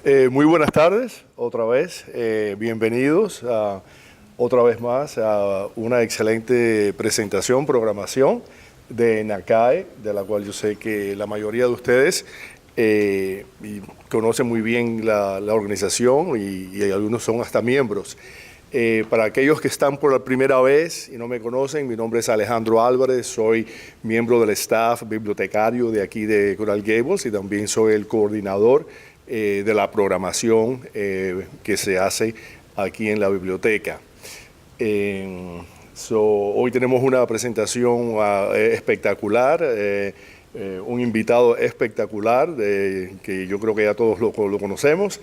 Muy buenas tardes, otra vez. Bienvenidos otra vez más a una excelente presentación, programación de NACAE, de la cual yo sé que la mayoría de ustedes conocen muy bien la organización y algunos son hasta miembros. Para aquellos que están por la primera vez y no me conocen, mi nombre es Alejandro Álvarez, soy miembro del staff bibliotecario de aquí de Coral Gables y también soy el coordinador de la programación que se hace aquí en la biblioteca. Hoy tenemos una presentación espectacular, un invitado espectacular que yo creo que ya todos lo conocemos.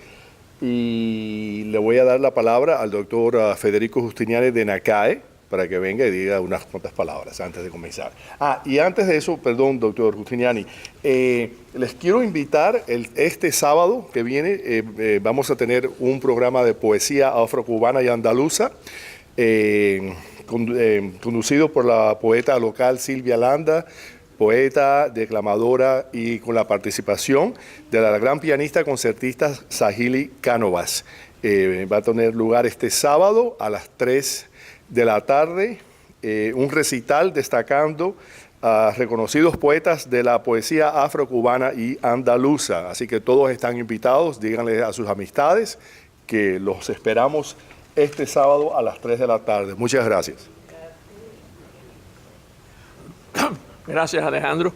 Y le voy a dar la palabra al doctor Federico Giustiniani de NACAE para que venga y diga unas cuantas palabras antes de comenzar. Y antes de eso, perdón, doctor Giustiniani, les quiero invitar este sábado que viene, vamos a tener un programa de poesía afrocubana y andaluza, conducido por la poeta local Silvia Landa, poeta, declamadora y con la participación de la gran pianista concertista Sahili Cánovas. Va a tener lugar este sábado a las 3 de la tarde, un recital destacando a reconocidos poetas de la poesía afrocubana y andaluza. Así que todos están invitados, díganle a sus amistades que los esperamos este sábado a las 3 de la tarde. Muchas gracias. Gracias, Alejandro.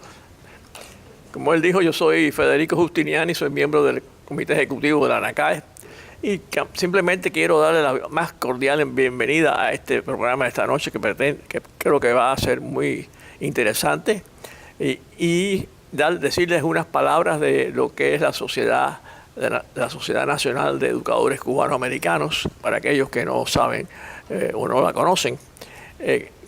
Como él dijo, yo soy Federico Giustiniani, soy miembro del Comité Ejecutivo de la NACAE y simplemente quiero darle la más cordial bienvenida a este programa de esta noche que creo que va a ser muy interesante y decirles unas palabras de lo que es la Sociedad Nacional de Educadores Cubanoamericanos, para aquellos que no saben o no la conocen.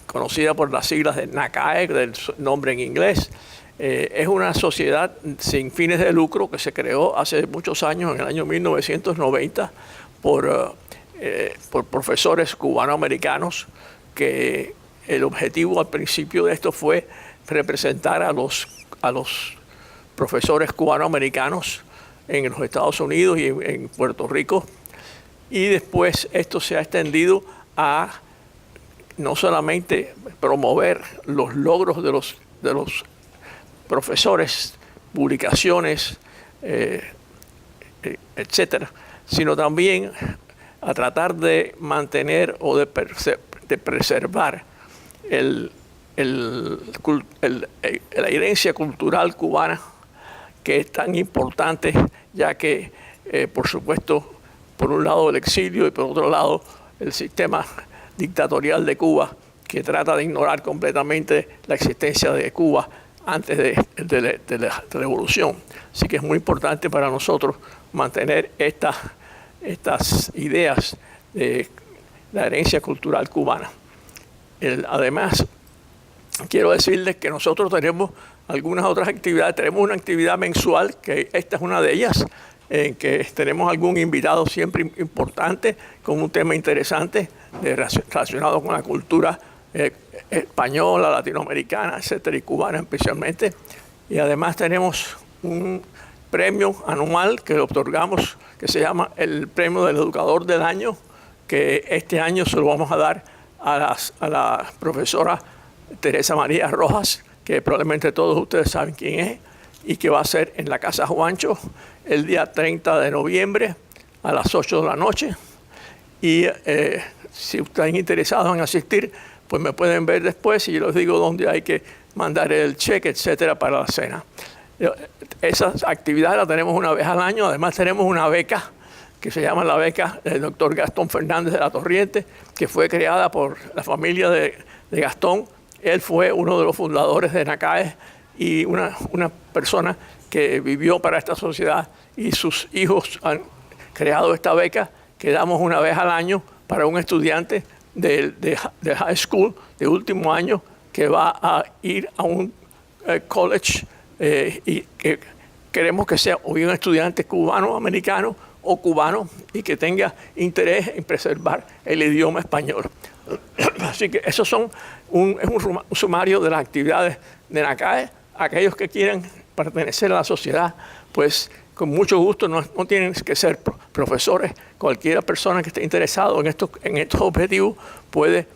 Conocida por las siglas de NACAE, del nombre en inglés. Es una sociedad sin fines de lucro que se creó hace muchos años, en el año 1990, por profesores cubanoamericanos, que el objetivo al principio de esto fue representar a los profesores cubanoamericanos en los Estados Unidos y en Puerto Rico. Y después esto se ha extendido a no solamente promover los logros de los profesores, publicaciones, etcétera, sino también a tratar de mantener o de preservar la herencia cultural cubana, que es tan importante, ya que, por supuesto, por un lado el exilio y por otro lado el sistema dictatorial de Cuba, que trata de ignorar completamente la existencia de Cuba antes de la revolución. Así que es muy importante para nosotros mantener estas ideas de la herencia cultural cubana. Además, quiero decirles que nosotros tenemos algunas otras actividades. Tenemos una actividad mensual, que esta es una de ellas, en que tenemos algún invitado siempre importante con un tema interesante relacionado con la cultura española, latinoamericana, etcétera, y cubana especialmente. Y además tenemos un premio anual que otorgamos, que se llama el Premio del Educador del Año, que este año se lo vamos a dar a la profesora Teresa María Rojas, que probablemente todos ustedes saben quién es, y que va a ser en la Casa Juancho el día 30 de noviembre a las 8 de la noche. Y si están interesados en asistir, pues me pueden ver después y yo les digo dónde hay que mandar el cheque, etcétera, para la cena. Esas actividades las tenemos una vez al año. Además tenemos una beca que se llama la beca del doctor Gastón Fernández de la Torriente, que fue creada por la familia de Gastón. Él fue uno de los fundadores de NACAE y una persona que vivió para esta sociedad, y sus hijos han creado esta beca que damos una vez al año para un estudiante de high school de último año que va a ir a un college y que queremos que sea o bien un estudiante cubano, americano o cubano y que tenga interés en preservar el idioma español. Así que esos son un sumario de las actividades de NACAE. Aquellos que quieran pertenecer a la sociedad, pues con mucho gusto, no tienen que ser profesores, cualquier persona que esté interesado en estos objetivos puede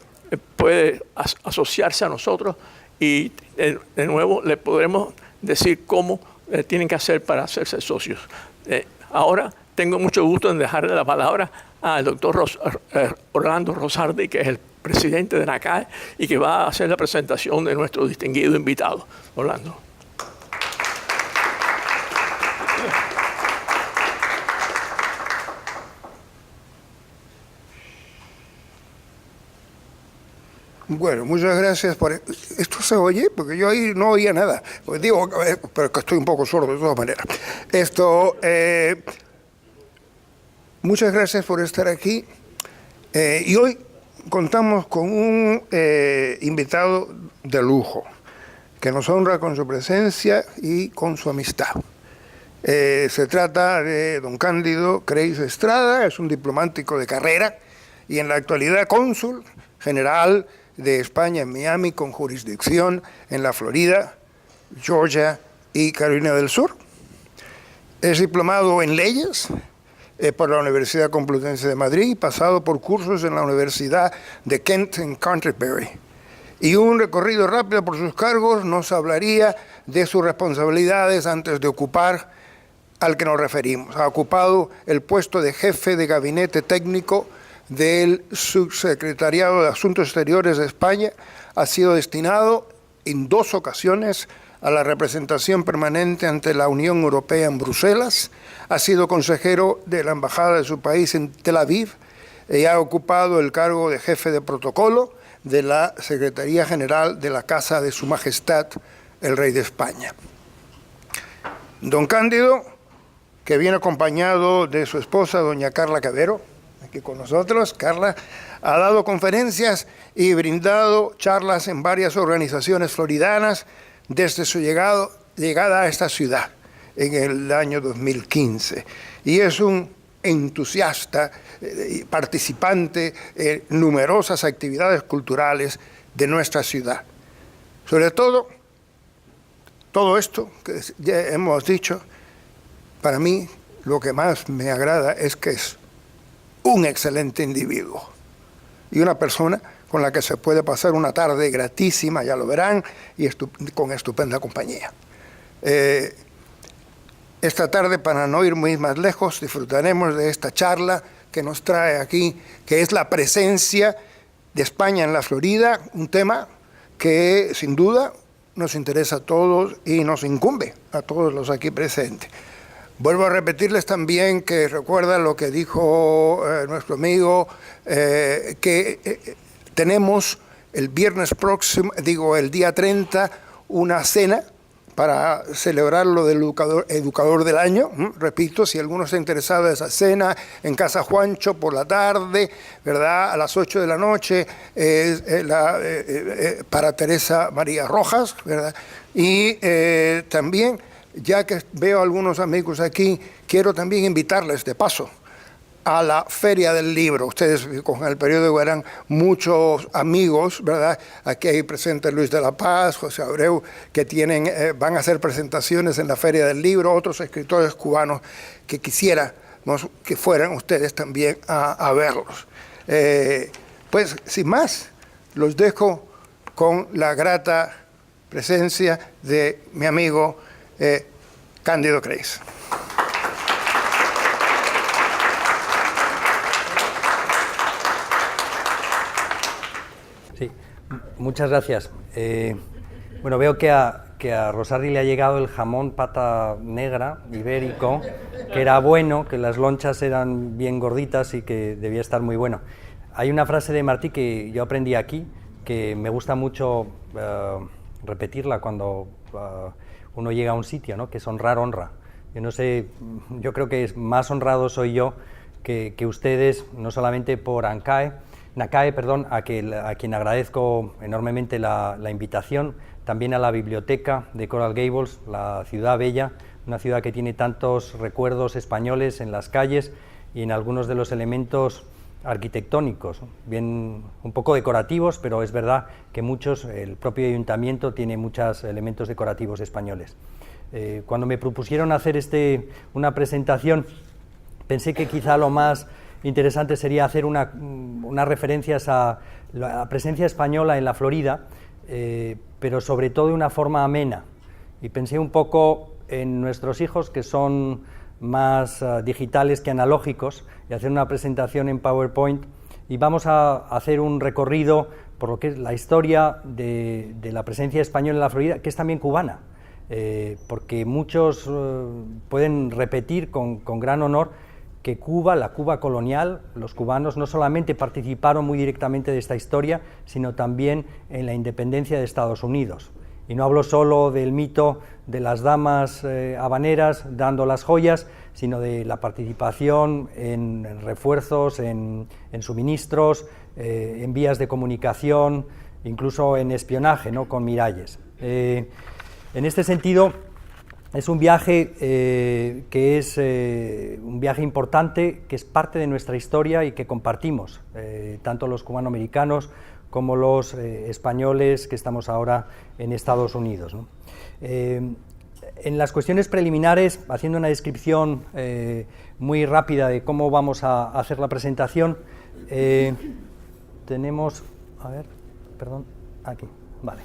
asociarse a nosotros y de nuevo le podremos decir cómo tienen que hacer para hacerse socios. Ahora tengo mucho gusto en dejarle la palabra al doctor Orlando Rosardi, que es el presidente de NACAE y que va a hacer la presentación de nuestro distinguido invitado. Orlando. Bueno, muchas gracias por... ¿Esto se oye? Porque yo ahí no oía nada. Pues digo, pero que estoy un poco sordo de todas maneras. Muchas gracias por estar aquí. Y hoy contamos con un invitado de lujo, que nos honra con su presencia y con su amistad. Se trata de don Cándido Creis Estrada, es un diplomático de carrera y en la actualidad cónsul general de España en Miami, con jurisdicción en la Florida, Georgia y Carolina del Sur. Es diplomado en leyes por la Universidad Complutense de Madrid, pasado por cursos en la Universidad de Kent en Canterbury. Y un recorrido rápido por sus cargos nos hablaría de sus responsabilidades antes de ocupar al que nos referimos. Ha ocupado el puesto de jefe de gabinete técnico del Subsecretariado de Asuntos Exteriores de España, ha sido destinado en 2 ocasiones a la representación permanente ante la Unión Europea en Bruselas, ha sido consejero de la Embajada de su país en Tel Aviv y ha ocupado el cargo de jefe de protocolo de la Secretaría General de la Casa de Su Majestad, el Rey de España. Don Cándido, que viene acompañado de su esposa, doña Carla Cabero, aquí con nosotros. Carla ha dado conferencias y brindado charlas en varias organizaciones floridanas desde su llegada a esta ciudad en el año 2015. Y es un entusiasta, participante en numerosas actividades culturales de nuestra ciudad. Sobre todo esto que ya hemos dicho, para mí lo que más me agrada es que es un excelente individuo y una persona con la que se puede pasar una tarde gratísima, ya lo verán, y con estupenda compañía. Esta tarde, para no ir muy más lejos, disfrutaremos de esta charla que nos trae aquí, que es la presencia de España en la Florida, un tema que sin duda nos interesa a todos y nos incumbe a todos los aquí presentes. Vuelvo a repetirles también que recuerda lo que dijo nuestro amigo, que tenemos el viernes próximo, el día 30, una cena para celebrar lo del educador del año. Repito, si alguno está interesado en esa cena, en Casa Juancho por la tarde, ¿verdad? A las 8 de la noche, para Teresa María Rojas, ¿verdad? Y también, ya que veo a algunos amigos aquí, quiero también invitarles de paso a la Feria del Libro. Ustedes con el periódico verán muchos amigos, ¿verdad? Aquí hay presente Luis de la Paz, José Abreu, que van a hacer presentaciones en la Feria del Libro, otros escritores cubanos que quisiéramos que fueran ustedes también a verlos. Pues sin más, los dejo con la grata presencia de mi amigo Cándido Creis. Sí, muchas gracias. Bueno, veo que a Rosardi le ha llegado el jamón pata negra ibérico, que era bueno, que las lonchas eran bien gorditas y que debía estar muy bueno. Hay una frase de Martí que yo aprendí aquí, que me gusta mucho repetirla cuando uno llega a un sitio, ¿no? Que es honrar honra. Yo no sé, yo creo que más honrado soy yo que ustedes, no solamente por NACAE, a quien agradezco enormemente la invitación, también a la biblioteca de Coral Gables, la ciudad bella, una ciudad que tiene tantos recuerdos españoles en las calles y en algunos de los elementos arquitectónicos, bien un poco decorativos, pero es verdad que el propio ayuntamiento tiene muchos elementos decorativos españoles. Cuando me propusieron hacer una presentación, pensé que quizá lo más interesante sería hacer unas referencias a la presencia española en la Florida, pero sobre todo de una forma amena. Y pensé un poco en nuestros hijos, que son más digitales que analógicos, y hacer una presentación en PowerPoint, y vamos a hacer un recorrido por lo que es la historia de la presencia española en la Florida, que es también cubana, porque muchos pueden repetir con gran honor que Cuba, la Cuba colonial, los cubanos no solamente participaron muy directamente de esta historia, sino también en la independencia de Estados Unidos. Y no hablo solo del mito de las damas habaneras dando las joyas, sino de la participación en refuerzos, en suministros, en vías de comunicación, incluso en espionaje, ¿no?, con Miralles. En este sentido, es un viaje que es un viaje importante, que es parte de nuestra historia y que compartimos, tanto los cubanoamericanos como los españoles que estamos ahora en Estados Unidos, ¿no? En las cuestiones preliminares, haciendo una descripción muy rápida de cómo vamos a hacer la presentación, tenemos, a ver, perdón, aquí, vale.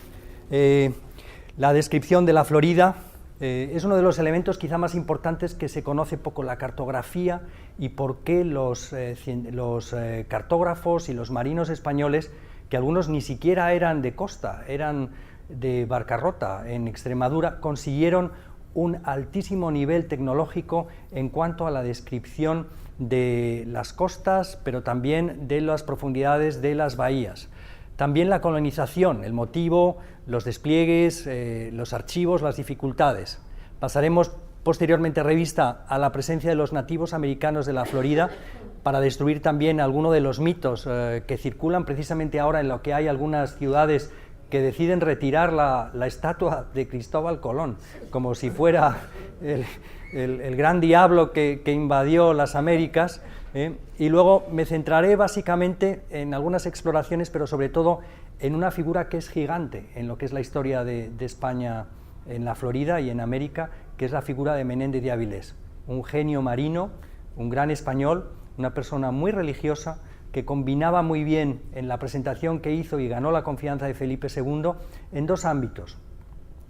La descripción de la Florida es uno de los elementos quizá más importantes que se conoce poco, la cartografía, y por qué los cartógrafos y los marinos españoles, que algunos ni siquiera eran de costa, eran de Barcarrota, en Extremadura, consiguieron un altísimo nivel tecnológico en cuanto a la descripción de las costas, pero también de las profundidades de las bahías. También la colonización, el motivo, los despliegues, los archivos, las dificultades. Pasaremos posteriormente revista a la presencia de los nativos americanos de la Florida, para destruir también algunos de los mitos que circulan precisamente ahora, en lo que hay algunas ciudades que deciden retirar la estatua de Cristóbal Colón, como si fuera el gran diablo que invadió las Américas. Y luego me centraré básicamente en algunas exploraciones, pero sobre todo en una figura que es gigante en lo que es la historia de España en la Florida y en América, que es la figura de Menéndez de Avilés, un genio marino, un gran español, una persona muy religiosa, que combinaba muy bien en la presentación que hizo y ganó la confianza de Felipe II en dos ámbitos.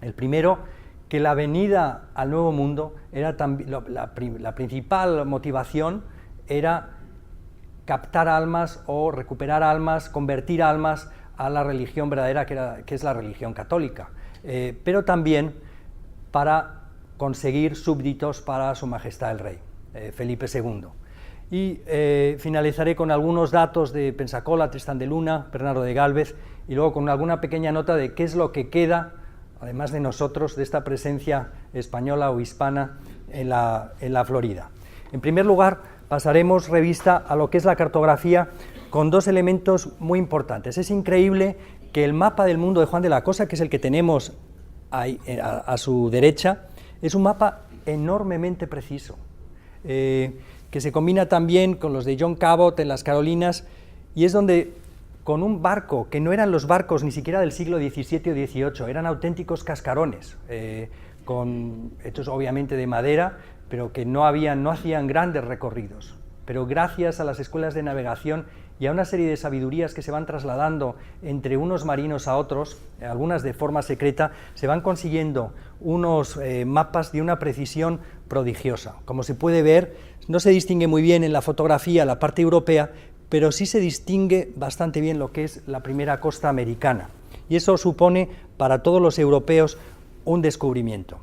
El primero, que la venida al Nuevo Mundo era la principal motivación era captar almas o recuperar almas, convertir almas a la religión verdadera, que es la religión católica, pero también para conseguir súbditos para Su Majestad el Rey, Felipe II. Y finalizaré con algunos datos de Pensacola, Tristán de Luna, Bernardo de Gálvez, y luego con alguna pequeña nota de qué es lo que queda, además de nosotros, de esta presencia española o hispana en la Florida. En primer lugar, pasaremos revista a lo que es la cartografía con dos elementos muy importantes. Es increíble que el mapa del mundo de Juan de la Cosa, que es el que tenemos ahí, a su derecha, es un mapa enormemente preciso, que se combina también con los de John Cabot en las Carolinas, y es donde, con un barco, que no eran los barcos ni siquiera del siglo XVII o XVIII, eran auténticos cascarones, hechos obviamente de madera, pero que no hacían grandes recorridos. Pero gracias a las escuelas de navegación y a una serie de sabidurías que se van trasladando entre unos marinos a otros, algunas de forma secreta, se van consiguiendo unos mapas de una precisión prodigiosa. Como se puede ver, no se distingue muy bien en la fotografía la parte europea, pero sí se distingue bastante bien lo que es la primera costa americana. Y eso supone para todos los europeos un descubrimiento.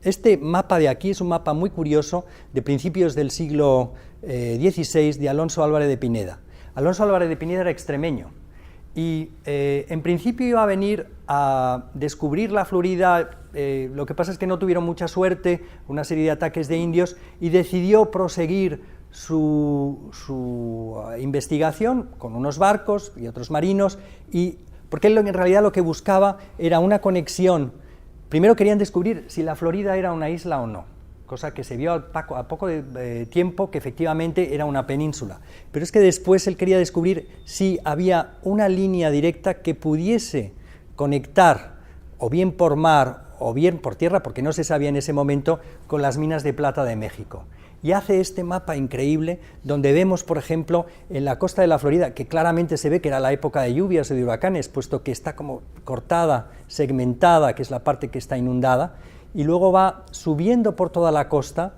Este mapa de aquí es un mapa muy curioso de principios del siglo XVI de Alonso Álvarez de Pineda. Alonso Álvarez de Pineda era extremeño y en principio iba a venir a descubrir la Florida, lo que pasa es que no tuvieron mucha suerte, una serie de ataques de indios, y decidió proseguir su investigación con unos barcos y otros marinos, porque él en realidad lo que buscaba era una conexión. Primero querían descubrir si la Florida era una isla o no, cosa que se vio a poco de tiempo que efectivamente era una península. Pero es que después él quería descubrir si había una línea directa que pudiese conectar o bien por mar o bien por tierra, porque no se sabía en ese momento, con las minas de plata de México. Y hace este mapa increíble, donde vemos, por ejemplo, en la costa de la Florida, que claramente se ve que era la época de lluvias o de huracanes, puesto que está como cortada, segmentada, que es la parte que está inundada, y luego va subiendo por toda la costa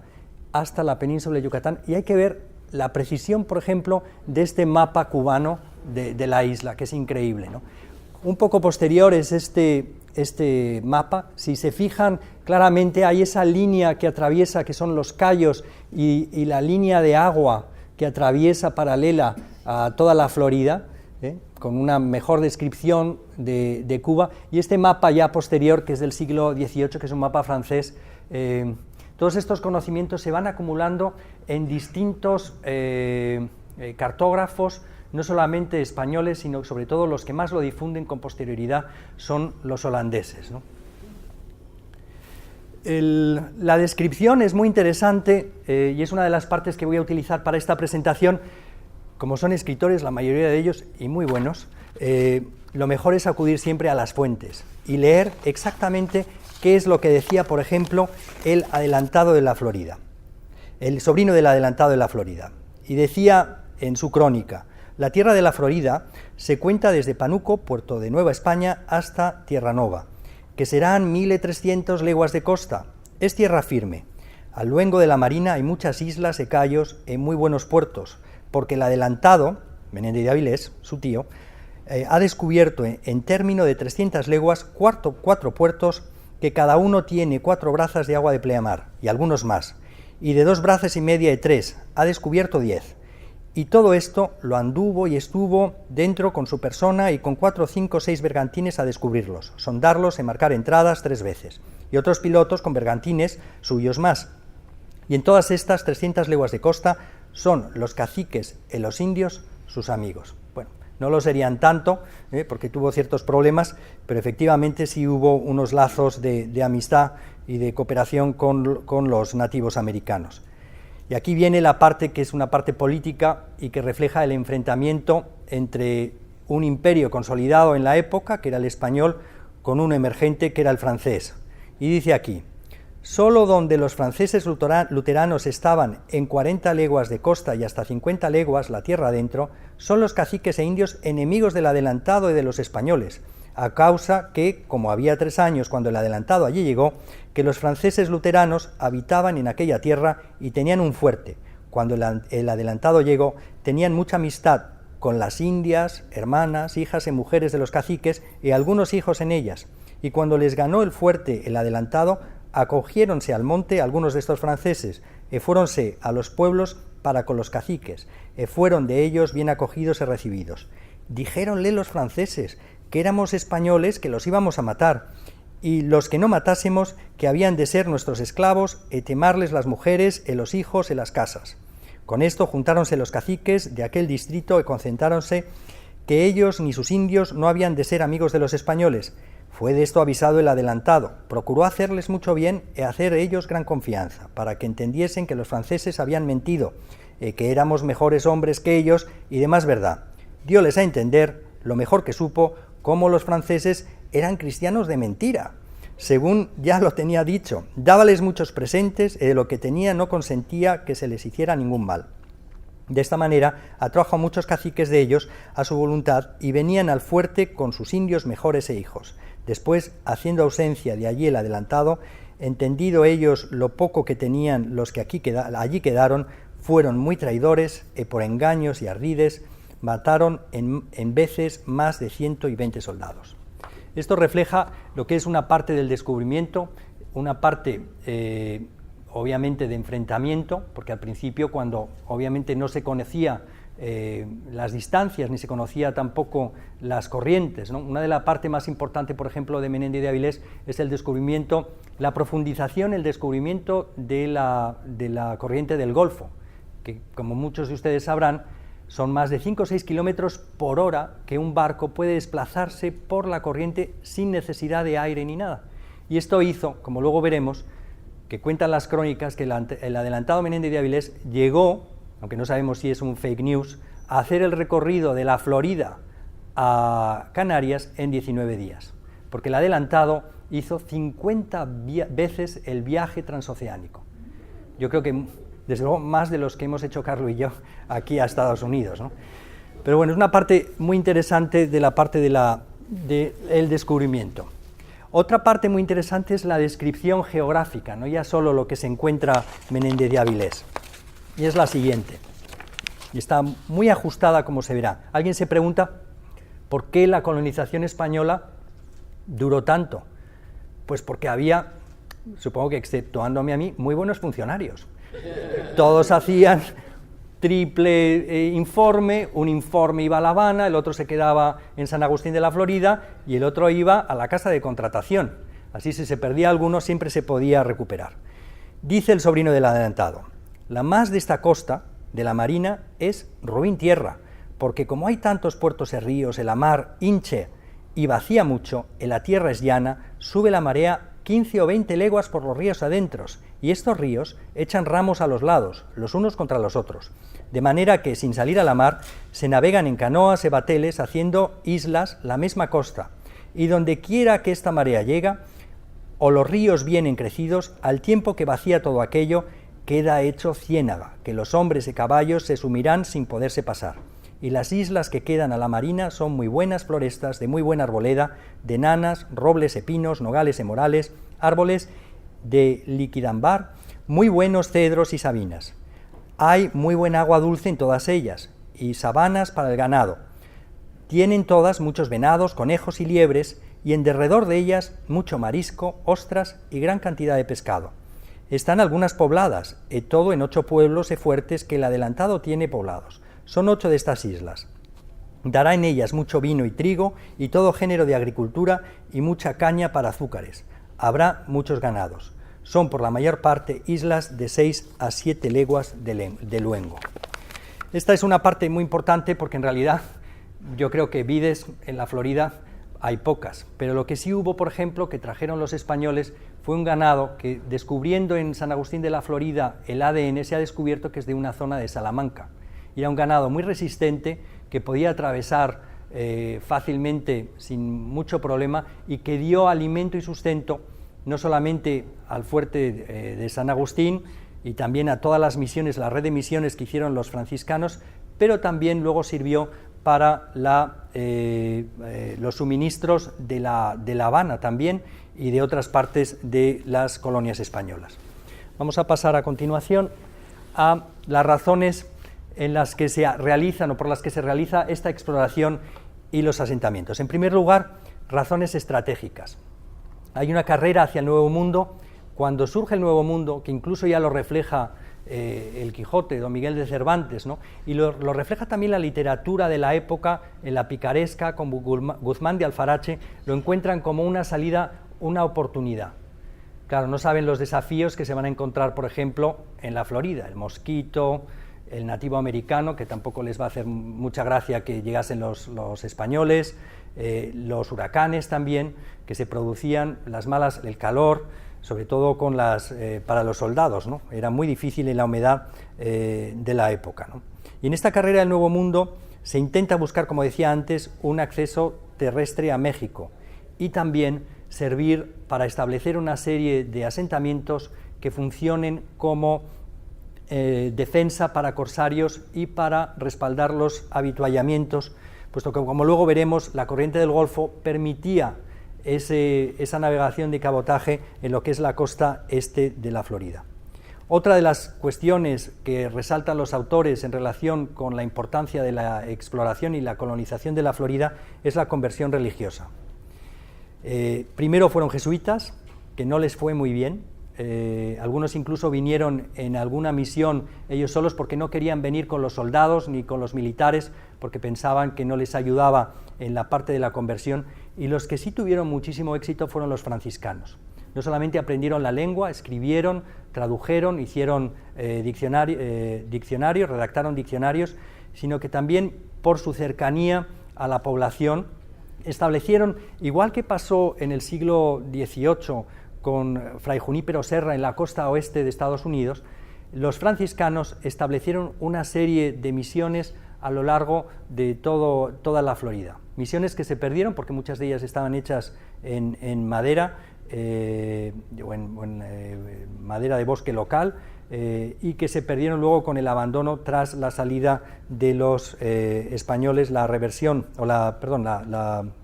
hasta la península de Yucatán, y hay que ver la precisión, por ejemplo, de este mapa cubano de la isla, que es increíble, ¿no? Un poco posterior es este mapa. Si se fijan claramente, hay esa línea que atraviesa, que son los cayos, y la línea de agua que atraviesa paralela a toda la Florida, con una mejor descripción de Cuba, y este mapa ya posterior, que es del siglo XVIII, que es un mapa francés. Todos estos conocimientos se van acumulando en distintos cartógrafos, no solamente españoles, sino sobre todo los que más lo difunden con posterioridad son los holandeses, ¿no? La descripción es muy interesante y es una de las partes que voy a utilizar para esta presentación. Como son escritores, la mayoría de ellos, y muy buenos, lo mejor es acudir siempre a las fuentes y leer exactamente qué es lo que decía, por ejemplo, el adelantado de la Florida, el sobrino del adelantado de la Florida. Y decía en su crónica: la tierra de la Florida se cuenta desde Panuco, puerto de Nueva España, hasta Tierra Nova, que serán 1.300 leguas de costa. Es tierra firme. Al luengo de la marina hay muchas islas y cayos en muy buenos puertos, porque el adelantado, Menéndez de Avilés, su tío, ha descubierto en término de 300 leguas 4 puertos que cada uno tiene 4 brazas de agua de pleamar, y algunos más, y de 2 brazas y media de 3, ha descubierto 10. Y todo esto lo anduvo y estuvo dentro con su persona y con 4, 5, 6 bergantines a descubrirlos, sondarlos, enmarcar entradas 3 veces, y otros pilotos con bergantines suyos más. Y en todas estas 300 leguas de costa son los caciques y los indios sus amigos. Bueno, no lo serían tanto, porque tuvo ciertos problemas, pero efectivamente sí hubo unos lazos de amistad y de cooperación con los nativos americanos. Y aquí viene la parte que es una parte política y que refleja el enfrentamiento entre un imperio consolidado en la época, que era el español, con uno emergente, que era el francés. Y dice aquí: solo donde los franceses luteranos estaban en 40 leguas de costa y hasta 50 leguas la tierra adentro, son los caciques e indios enemigos del adelantado y de los españoles, a causa que, como había 3 años cuando el adelantado allí llegó, que los franceses luteranos habitaban en aquella tierra y tenían un fuerte. Cuando el adelantado llegó, tenían mucha amistad con las indias, hermanas, hijas y mujeres de los caciques y algunos hijos en ellas. Y cuando les ganó el fuerte el adelantado, acogiéronse al monte algunos de estos franceses, y fuéronse a los pueblos para con los caciques, y fueron de ellos bien acogidos y recibidos. Dijéronle los franceses que éramos españoles, que los íbamos a matar, y los que no matásemos, que habían de ser nuestros esclavos, y temarles las mujeres, y los hijos, y las casas. Con esto juntáronse los caciques de aquel distrito y concentráronse que ellos ni sus indios no habían de ser amigos de los españoles. Fue de esto avisado el adelantado, procuró hacerles mucho bien y hacer ellos gran confianza, para que entendiesen que los franceses habían mentido, que éramos mejores hombres que ellos y de más verdad. Dióles a entender, lo mejor que supo, cómo los franceses eran cristianos de mentira, según ya lo tenía dicho. Dábales muchos presentes y de lo que tenía no consentía que se les hiciera ningún mal. De esta manera atrajo a muchos caciques de ellos a su voluntad y venían al fuerte con sus indios mejores e hijos. Después, haciendo ausencia de allí el adelantado, entendido ellos lo poco que tenían los que allí quedaron, fueron muy traidores y por engaños y ardides mataron en veces más de 120 soldados. Esto refleja lo que es una parte del descubrimiento, una parte obviamente de enfrentamiento, porque al principio, cuando obviamente no se conocía las distancias, ni se conocía tampoco las corrientes, ¿no? Una de las partes más importantes, por ejemplo, de Menéndez de Avilés es el descubrimiento, la profundización, el descubrimiento de la corriente del Golfo, que, como muchos de ustedes sabrán, son más de 5 o 6 kilómetros por hora que un barco puede desplazarse por la corriente sin necesidad de aire ni nada. Y esto hizo, como luego veremos, que cuentan las crónicas, que el adelantado Menéndez de Avilés llegó, aunque no sabemos si es un fake news, a hacer el recorrido de la Florida a Canarias en 19 días. porque el adelantado hizo 50 veces el viaje transoceánico. Yo creo que, desde luego, más de los que hemos hecho Carlos y yo aquí a Estados Unidos, ¿no? Pero bueno, es una parte muy interesante de la parte del descubrimiento. Otra parte muy interesante es la descripción geográfica, no ya solo lo que se encuentra Menéndez de Avilés, y es la siguiente, y está muy ajustada, como se verá. Alguien se pregunta por qué la colonización española duró tanto. Pues porque había, supongo que exceptuándome a mí, muy buenos funcionarios. Todos hacían triple informe, un informe iba a La Habana, el otro se quedaba en San Agustín de la Florida y el otro iba a la casa de contratación. Así, si se perdía alguno, siempre se podía recuperar. Dice el sobrino del adelantado: la más de esta costa, de la marina, es ruin tierra, porque como hay tantos puertos y ríos, en la mar hinche y vacía mucho, en la tierra es llana, sube la marea 15 o 20 leguas por los ríos adentros, y estos ríos echan ramos a los lados, los unos contra los otros, de manera que, sin salir a la mar, se navegan en canoas y bateles, haciendo islas la misma costa, y donde quiera que esta marea llega, o los ríos vienen crecidos, al tiempo que vacía todo aquello, queda hecho ciénaga, que los hombres y caballos se sumirán sin poderse pasar. Y las islas que quedan a la marina son muy buenas florestas, de muy buena arboleda, de nanas, robles, epinos, nogales y morales, árboles de liquidambar, muy buenos cedros y sabinas. Hay muy buena agua dulce en todas ellas, y sabanas para el ganado. Tienen todas muchos venados, conejos y liebres, y en derredor de ellas mucho marisco, ostras y gran cantidad de pescado. Están algunas pobladas, y todo en 8 pueblos y fuertes que el adelantado tiene poblados. Son 8 de estas islas. Dará en ellas mucho vino y trigo y todo género de agricultura y mucha caña para azúcares. Habrá muchos ganados. Son por la mayor parte islas de 6 a 7 leguas de luengo. Esta es una parte muy importante porque en realidad yo creo que vides en la Florida hay pocas, pero lo que sí hubo, por ejemplo, que trajeron los españoles fue un ganado que, descubriendo en San Agustín de la Florida el ADN, se ha descubierto que es de una zona de Salamanca. Y era un ganado muy resistente que podía atravesar fácilmente, sin mucho problema, y que dio alimento y sustento no solamente al fuerte de San Agustín y también a todas las misiones, la red de misiones que hicieron los franciscanos, pero también luego sirvió para los suministros de la Habana también y de otras partes de las colonias españolas. Vamos a pasar a continuación a las razones en las que se realizan o por las que se realiza esta exploración y los asentamientos. En primer lugar, razones estratégicas. Hay una carrera hacia el Nuevo Mundo. Cuando surge el Nuevo Mundo, que incluso ya lo refleja el Quijote, Don Miguel de Cervantes, ¿no? Y lo refleja también la literatura de la época, en la picaresca, con Guzmán de Alfarache, lo encuentran como una salida, una oportunidad. Claro, no saben los desafíos que se van a encontrar, por ejemplo, en la Florida, el mosquito, el nativo americano, que tampoco les va a hacer mucha gracia que llegasen los españoles, los huracanes también, que se producían, las malas, el calor, sobre todo con para los soldados, ¿no? Era muy difícil en la humedad de la época, ¿no? Y en esta carrera del Nuevo Mundo se intenta buscar, como decía antes, un acceso terrestre a México y también servir para establecer una serie de asentamientos que funcionen como defensa para corsarios y para respaldar los avituallamientos, puesto que, como luego veremos, la corriente del Golfo permitía esa navegación de cabotaje en lo que es la costa este de la Florida. Otra de las cuestiones que resaltan los autores en relación con la importancia de la exploración y la colonización de la Florida es la conversión religiosa. Primero fueron jesuitas, que no les fue muy bien. Algunos incluso vinieron en alguna misión ellos solos porque no querían venir con los soldados ni con los militares porque pensaban que no les ayudaba en la parte de la conversión, y los que sí tuvieron muchísimo éxito fueron los franciscanos. No solamente aprendieron la lengua, escribieron, tradujeron, hicieron diccionarios, redactaron diccionarios, sino que también por su cercanía a la población establecieron, igual que pasó en el siglo XVIII con Fray Junípero Serra en la costa oeste de Estados Unidos, los franciscanos establecieron una serie de misiones a lo largo de toda la Florida. misiones que se perdieron porque muchas de ellas estaban hechas en madera o en madera de bosque local, y que se perdieron luego con el abandono tras la salida de los españoles, la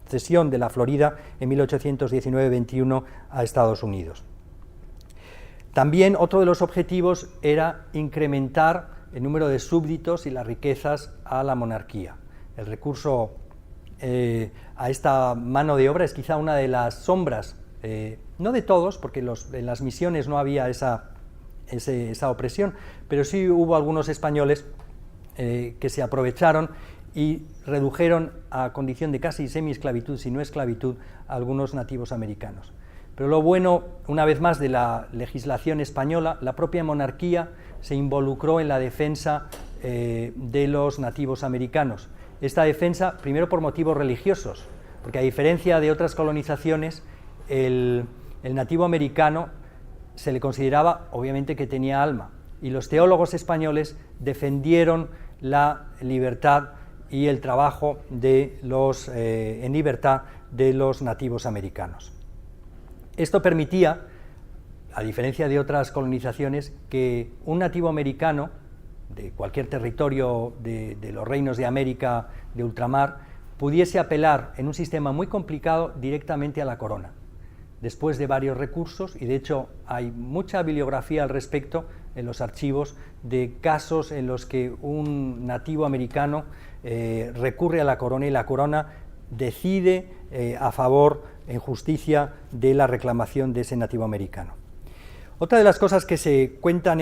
cesión de la Florida en 1819-21 a Estados Unidos. También otro de los objetivos era incrementar el número de súbditos y las riquezas a la monarquía. El recurso a esta mano de obra es quizá una de las sombras, no de todos, porque en las misiones no había esa opresión, pero sí hubo algunos españoles que se aprovecharon y redujeron a condición de casi semi-esclavitud, si no esclavitud, a algunos nativos americanos. Pero lo bueno, una vez más, de la legislación española, la propia monarquía se involucró en la defensa de los nativos americanos. Esta defensa, primero por motivos religiosos, porque a diferencia de otras colonizaciones, el nativo americano se le consideraba, obviamente, que tenía alma, y los teólogos españoles defendieron la libertad y el trabajo en libertad de los nativos americanos. Esto permitía, a diferencia de otras colonizaciones, que un nativo americano de cualquier territorio de los reinos de América de ultramar pudiese apelar en un sistema muy complicado directamente a la corona, después de varios recursos, y de hecho hay mucha bibliografía al respecto en los archivos de casos en los que un nativo americano recurre a la corona y la corona decide a favor, en justicia, de la reclamación de ese nativo americano. Otra de las cosas que se cuentan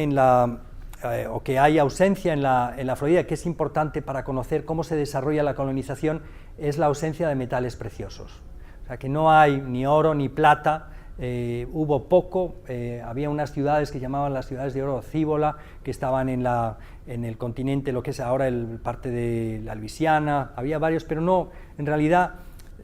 o que hay ausencia en la Florida, que es importante para conocer cómo se desarrolla la colonización, es la ausencia de metales preciosos. O sea, que no hay ni oro ni plata, hubo poco, había unas ciudades que llamaban las ciudades de oro Cíbola, que estaban en el continente, lo que es ahora parte de la Luisiana, había varios, pero no, en realidad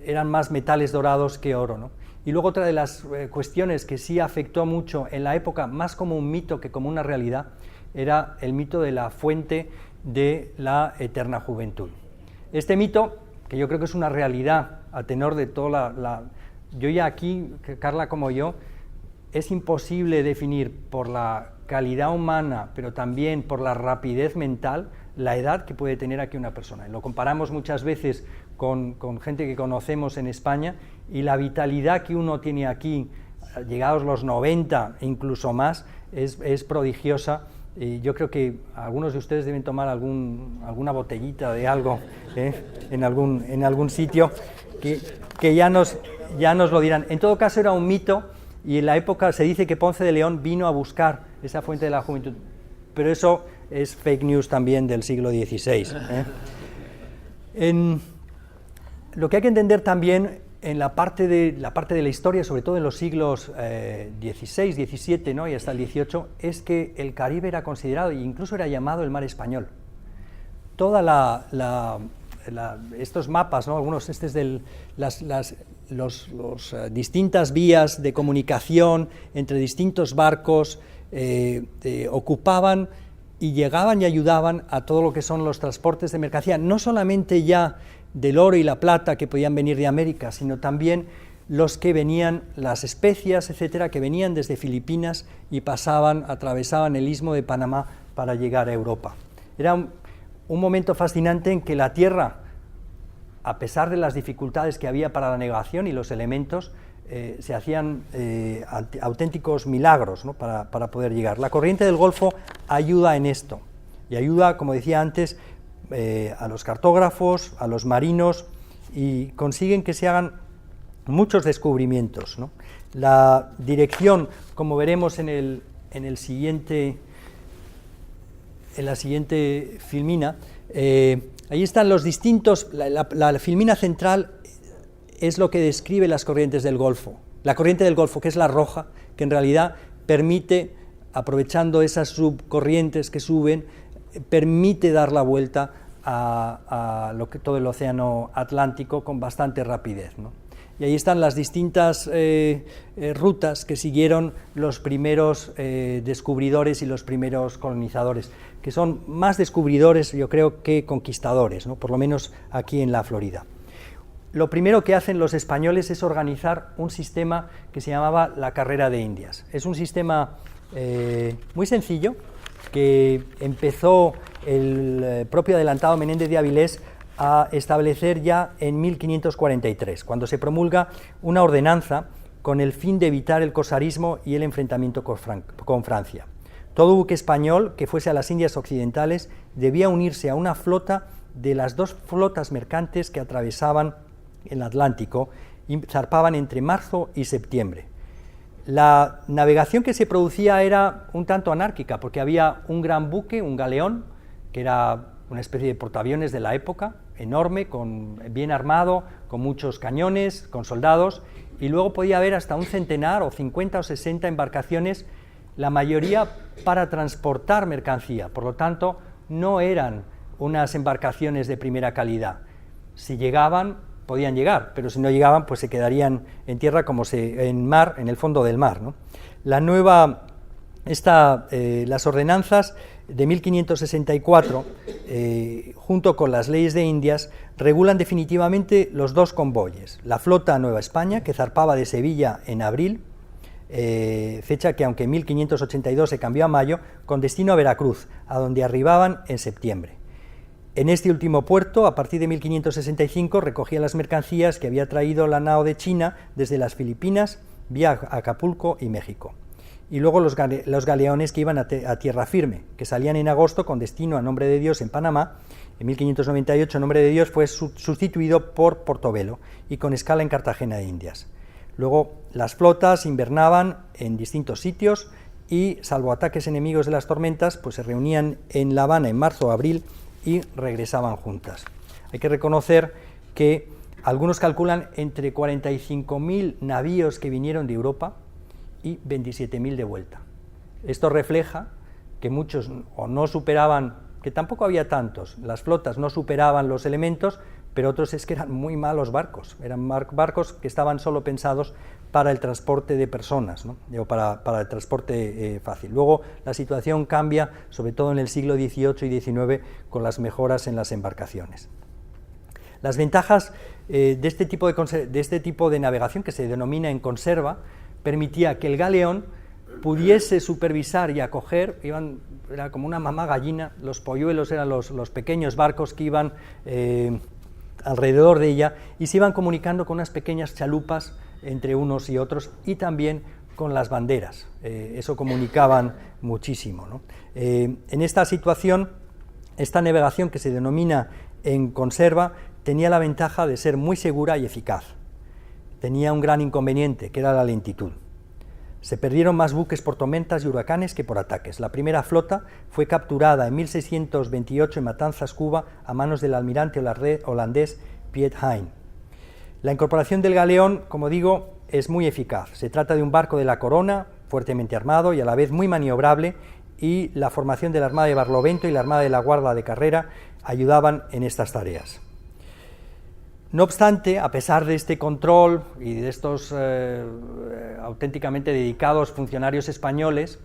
eran más metales dorados que oro, ¿no? Y luego otra de las cuestiones que sí afectó mucho en la época, más como un mito que como una realidad, era el mito de la fuente de la eterna juventud. Este mito, que yo creo que es una realidad a tenor de toda yo ya aquí, Carla como yo, es imposible definir por la calidad humana, pero también por la rapidez mental, la edad que puede tener aquí una persona. Y lo comparamos muchas veces con gente que conocemos en España, y la vitalidad que uno tiene aquí, llegados los 90 e incluso más, es prodigiosa. Y yo creo que algunos de ustedes deben tomar alguna botellita de algo en algún sitio que ya nos lo dirán. En todo caso, era un mito, y en la época se dice que Ponce de León vino a buscar esa fuente de la juventud, pero eso es fake news también del siglo XVI. Lo que hay que entender también en la parte de la historia, sobre todo en los siglos XVI, XVII, ¿no?, y hasta el XVIII, es que el Caribe era considerado, e incluso era llamado el mar español. Toda estos mapas, ¿no?, algunos las distintas vías de comunicación entre distintos barcos ocupaban y llegaban y ayudaban a todo lo que son los transportes de mercancía, no solamente ya del oro y la plata que podían venir de América, sino también los que venían, las especias, etcétera, que venían desde Filipinas y atravesaban el istmo de Panamá para llegar a Europa. Era un momento fascinante en que la tierra, a pesar de las dificultades que había para la navegación y los elementos, se hacían auténticos milagros, ¿no?, para poder llegar. La corriente del Golfo ayuda en esto, y ayuda, como decía antes, a los cartógrafos, a los marinos, y consiguen que se hagan muchos descubrimientos, ¿no? La dirección, como veremos en la siguiente filmina, ahí están los distintos, la filmina central es lo que describe las corrientes del Golfo. La corriente del Golfo, que es la roja, que en realidad permite, aprovechando esas subcorrientes que suben, permite dar la vuelta a todo el océano Atlántico con bastante rapidez, ¿no? Y ahí están las distintas rutas que siguieron los primeros descubridores y los primeros colonizadores, que son más descubridores, yo creo, que conquistadores, ¿no?, por lo menos aquí en la Florida. lo primero que hacen los españoles es organizar un sistema que se llamaba la Carrera de Indias. Es un sistema muy sencillo que empezó el propio adelantado Menéndez de Avilés a establecer ya en 1543, cuando se promulga una ordenanza con el fin de evitar el cosarismo y el enfrentamiento con Francia. Todo buque español que fuese a las Indias Occidentales debía unirse a una flota de las dos flotas mercantes que atravesaban el Atlántico y zarpaban entre marzo y septiembre. La navegación que se producía era un tanto anárquica, porque había un gran buque, un galeón, que era una especie de portaaviones de la época, enorme, bien armado, con muchos cañones, con soldados, y luego podía haber hasta un centenar o 50 o 60 embarcaciones, la mayoría para transportar mercancía. Por lo tanto, no eran unas embarcaciones de primera calidad. Si llegaban, podían llegar, pero si no llegaban, pues se quedarían en tierra en el fondo del mar, ¿no? Las ordenanzas de 1564, junto con las leyes de Indias, regulan definitivamente los dos convoyes. La flota Nueva España, que zarpaba de Sevilla en abril, fecha que aunque en 1582 se cambió a mayo, con destino a Veracruz, a donde arribaban en septiembre. En este último puerto, a partir de 1565, recogía las mercancías que había traído la nao de China desde las Filipinas, vía Acapulco y México. Y luego los galeones que iban a tierra firme, que salían en agosto con destino a Nombre de Dios en Panamá. En 1598 Nombre de Dios fue sustituido por Portobelo y con escala en Cartagena de Indias. Luego las flotas invernaban en distintos sitios y, salvo ataques enemigos de las tormentas, pues se reunían en La Habana en marzo o abril y regresaban juntas. Hay que reconocer que algunos calculan entre 45.000 navíos que vinieron de Europa y 27.000 de vuelta. Esto refleja que muchos o no superaban, que tampoco había tantos, las flotas no superaban los elementos, pero otros es que eran muy malos barcos, eran barcos que estaban solo pensados para el transporte de personas, ¿no? O para el transporte fácil. Luego la situación cambia, sobre todo en el siglo XVIII y XIX, con las mejoras en las embarcaciones. Las ventajas de este tipo de navegación, que se denomina en conserva, permitía que el galeón pudiese supervisar y acoger, era como una mamá gallina, los polluelos eran los pequeños barcos que iban alrededor de ella y se iban comunicando con unas pequeñas chalupas entre unos y otros, y también con las banderas. Eso comunicaban muchísimo, ¿no? En esta situación, esta navegación, que se denomina en conserva, tenía la ventaja de ser muy segura y eficaz. Tenía un gran inconveniente, que era la lentitud. Se perdieron más buques por tormentas y huracanes que por ataques. La primera flota fue capturada en 1628 en Matanzas, Cuba, a manos del almirante holandés Piet Hein. La incorporación del galeón, como digo, es muy eficaz. Se trata de un barco de la corona, fuertemente armado y a la vez muy maniobrable, y la formación de la Armada de Barlovento y la Armada de la Guarda de Carrera ayudaban en estas tareas. No obstante, a pesar de este control y de estos auténticamente dedicados funcionarios españoles,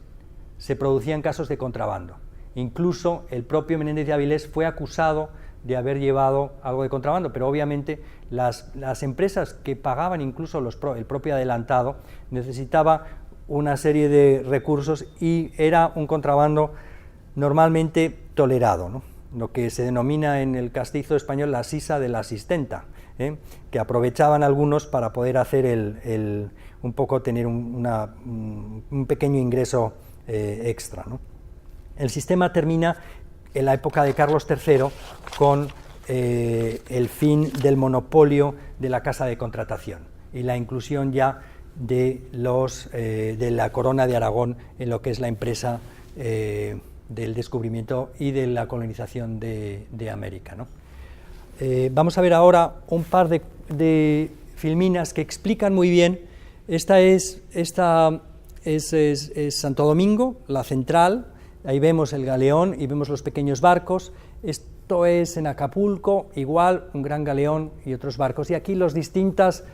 se producían casos de contrabando. Incluso el propio Menéndez de Avilés fue acusado de haber llevado algo de contrabando, pero obviamente las empresas que pagaban incluso el propio adelantado necesitaba una serie de recursos y era un contrabando normalmente tolerado, ¿no? Lo que se denomina en el castizo español la sisa de la asistenta, que aprovechaban algunos para poder hacer un poco tener un pequeño ingreso extra, ¿no? El sistema termina en la época de Carlos III con el fin del monopolio de la casa de contratación y la inclusión ya de la Corona de Aragón en lo que es la empresa del descubrimiento y de la colonización de América, ¿no? Vamos a ver ahora un par de filminas que explican muy bien. Esta es Santo Domingo, la central. Ahí vemos el galeón y vemos los pequeños barcos. Esto es en Acapulco, igual, un gran galeón y otros barcos. Y aquí las distintas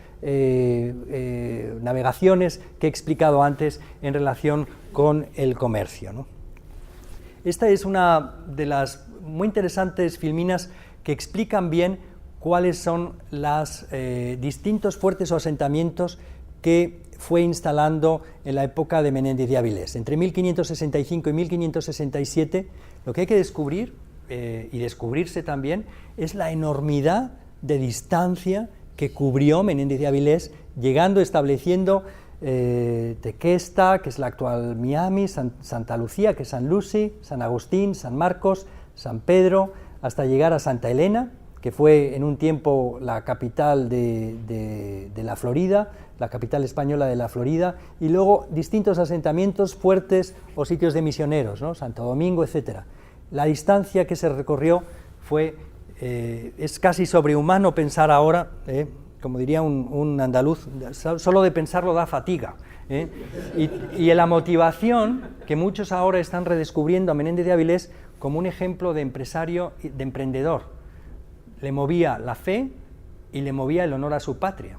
navegaciones que he explicado antes en relación con el comercio, ¿no? Esta es una de las muy interesantes filminas que explican bien cuáles son los distintos fuertes o asentamientos que fue instalando en la época de Menéndez de Avilés. Entre 1565 y 1567, lo que hay que descubrir, y descubrirse también, es la enormidad de distancia que cubrió Menéndez de Avilés, llegando, estableciendo Tequesta, que es la actual Miami, Santa Lucía, que es San Lucy, San Agustín, San Marcos, San Pedro, hasta llegar a Santa Elena, que fue en un tiempo la capital de la Florida, la capital española de la Florida, y luego distintos asentamientos, fuertes o sitios de misioneros, ¿no? Santo Domingo, etc. La distancia que se recorrió fue, es casi sobrehumano pensar ahora, como diría un andaluz, solo de pensarlo da fatiga. Y la motivación que muchos ahora están redescubriendo a Menéndez de Avilés como un ejemplo de empresario, de emprendedor. Le movía la fe y le movía el honor a su patria,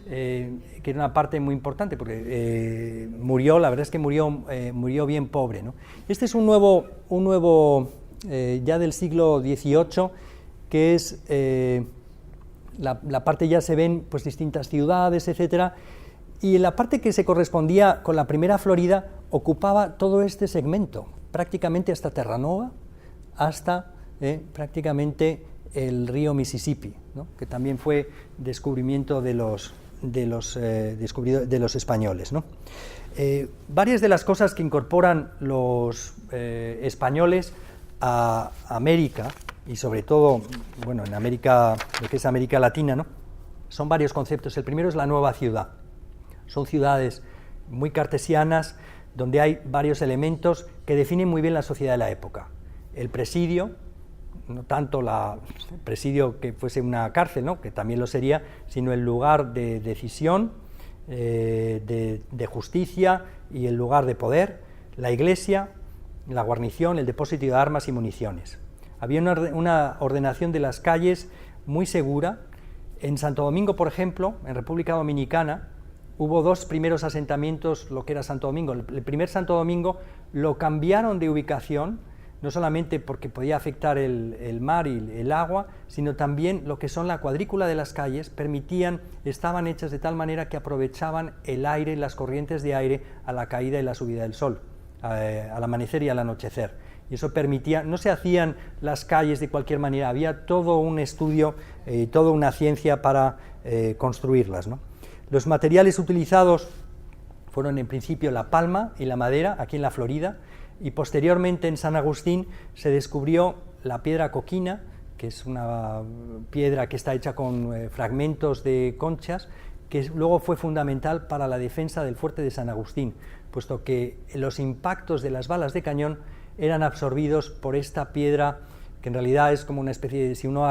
que era una parte muy importante, porque murió, la verdad es que murió bien pobre, ¿no? Este es un nuevo ya del siglo XVIII, que es, la parte ya se ven pues distintas ciudades, etcétera, y la parte que se correspondía con la primera Florida ocupaba todo este segmento, prácticamente hasta Terranova, hasta prácticamente el río Mississippi, ¿no? Que también fue descubrimiento de los españoles, ¿no? Varias de las cosas que incorporan los españoles a América, y sobre todo, bueno, en América, lo que es América Latina, ¿no? Son varios conceptos. El primero es la nueva ciudad. Son ciudades muy cartesianas, donde hay varios elementos que definen muy bien la sociedad de la época. El presidio, no tanto el presidio que fuese una cárcel, ¿no? Que también lo sería, sino el lugar de decisión, de justicia y el lugar de poder, la iglesia, la guarnición, el depósito de armas y municiones. Había una ordenación de las calles muy segura. En Santo Domingo, por ejemplo, en República Dominicana, hubo dos primeros asentamientos, lo que era Santo Domingo. El primer Santo Domingo lo cambiaron de ubicación, no solamente porque podía afectar el mar y el agua, sino también lo que son la cuadrícula de las calles, estaban hechas de tal manera que aprovechaban el aire, las corrientes de aire a la caída y la subida del sol, al amanecer y al anochecer. Y eso permitía, no se hacían las calles de cualquier manera, había todo un estudio, toda una ciencia para construirlas, ¿no? Los materiales utilizados fueron en principio la palma y la madera, aquí en la Florida, y posteriormente en San Agustín se descubrió la piedra coquina, que es una piedra que está hecha con fragmentos de conchas, que luego fue fundamental para la defensa del fuerte de San Agustín, puesto que los impactos de las balas de cañón eran absorbidos por esta piedra, que en realidad es como una especie de, si uno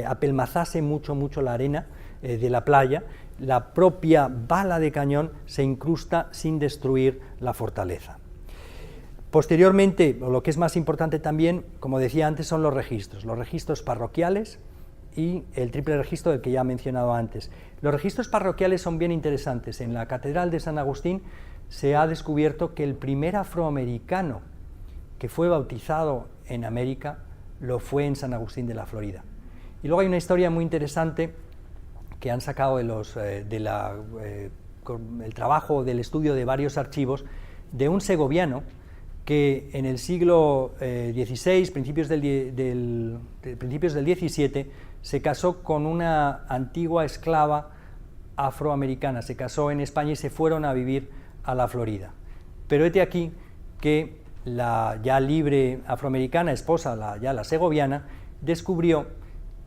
apelmazase mucho la arena de la playa, la propia bala de cañón se incrusta sin destruir la fortaleza. Posteriormente, lo que es más importante también, como decía antes, son los registros parroquiales y el triple registro del que ya he mencionado antes. Los registros parroquiales son bien interesantes. En la Catedral de San Agustín se ha descubierto que el primer afroamericano que fue bautizado en América lo fue en San Agustín de la Florida. Y luego hay una historia muy interesante que han sacado el trabajo del estudio de varios archivos de un segoviano que en el siglo XVI, principios del XVII, se casó con una antigua esclava afroamericana, se casó en España y se fueron a vivir a la Florida. Pero hete aquí que la ya libre afroamericana, esposa, la segoviana, descubrió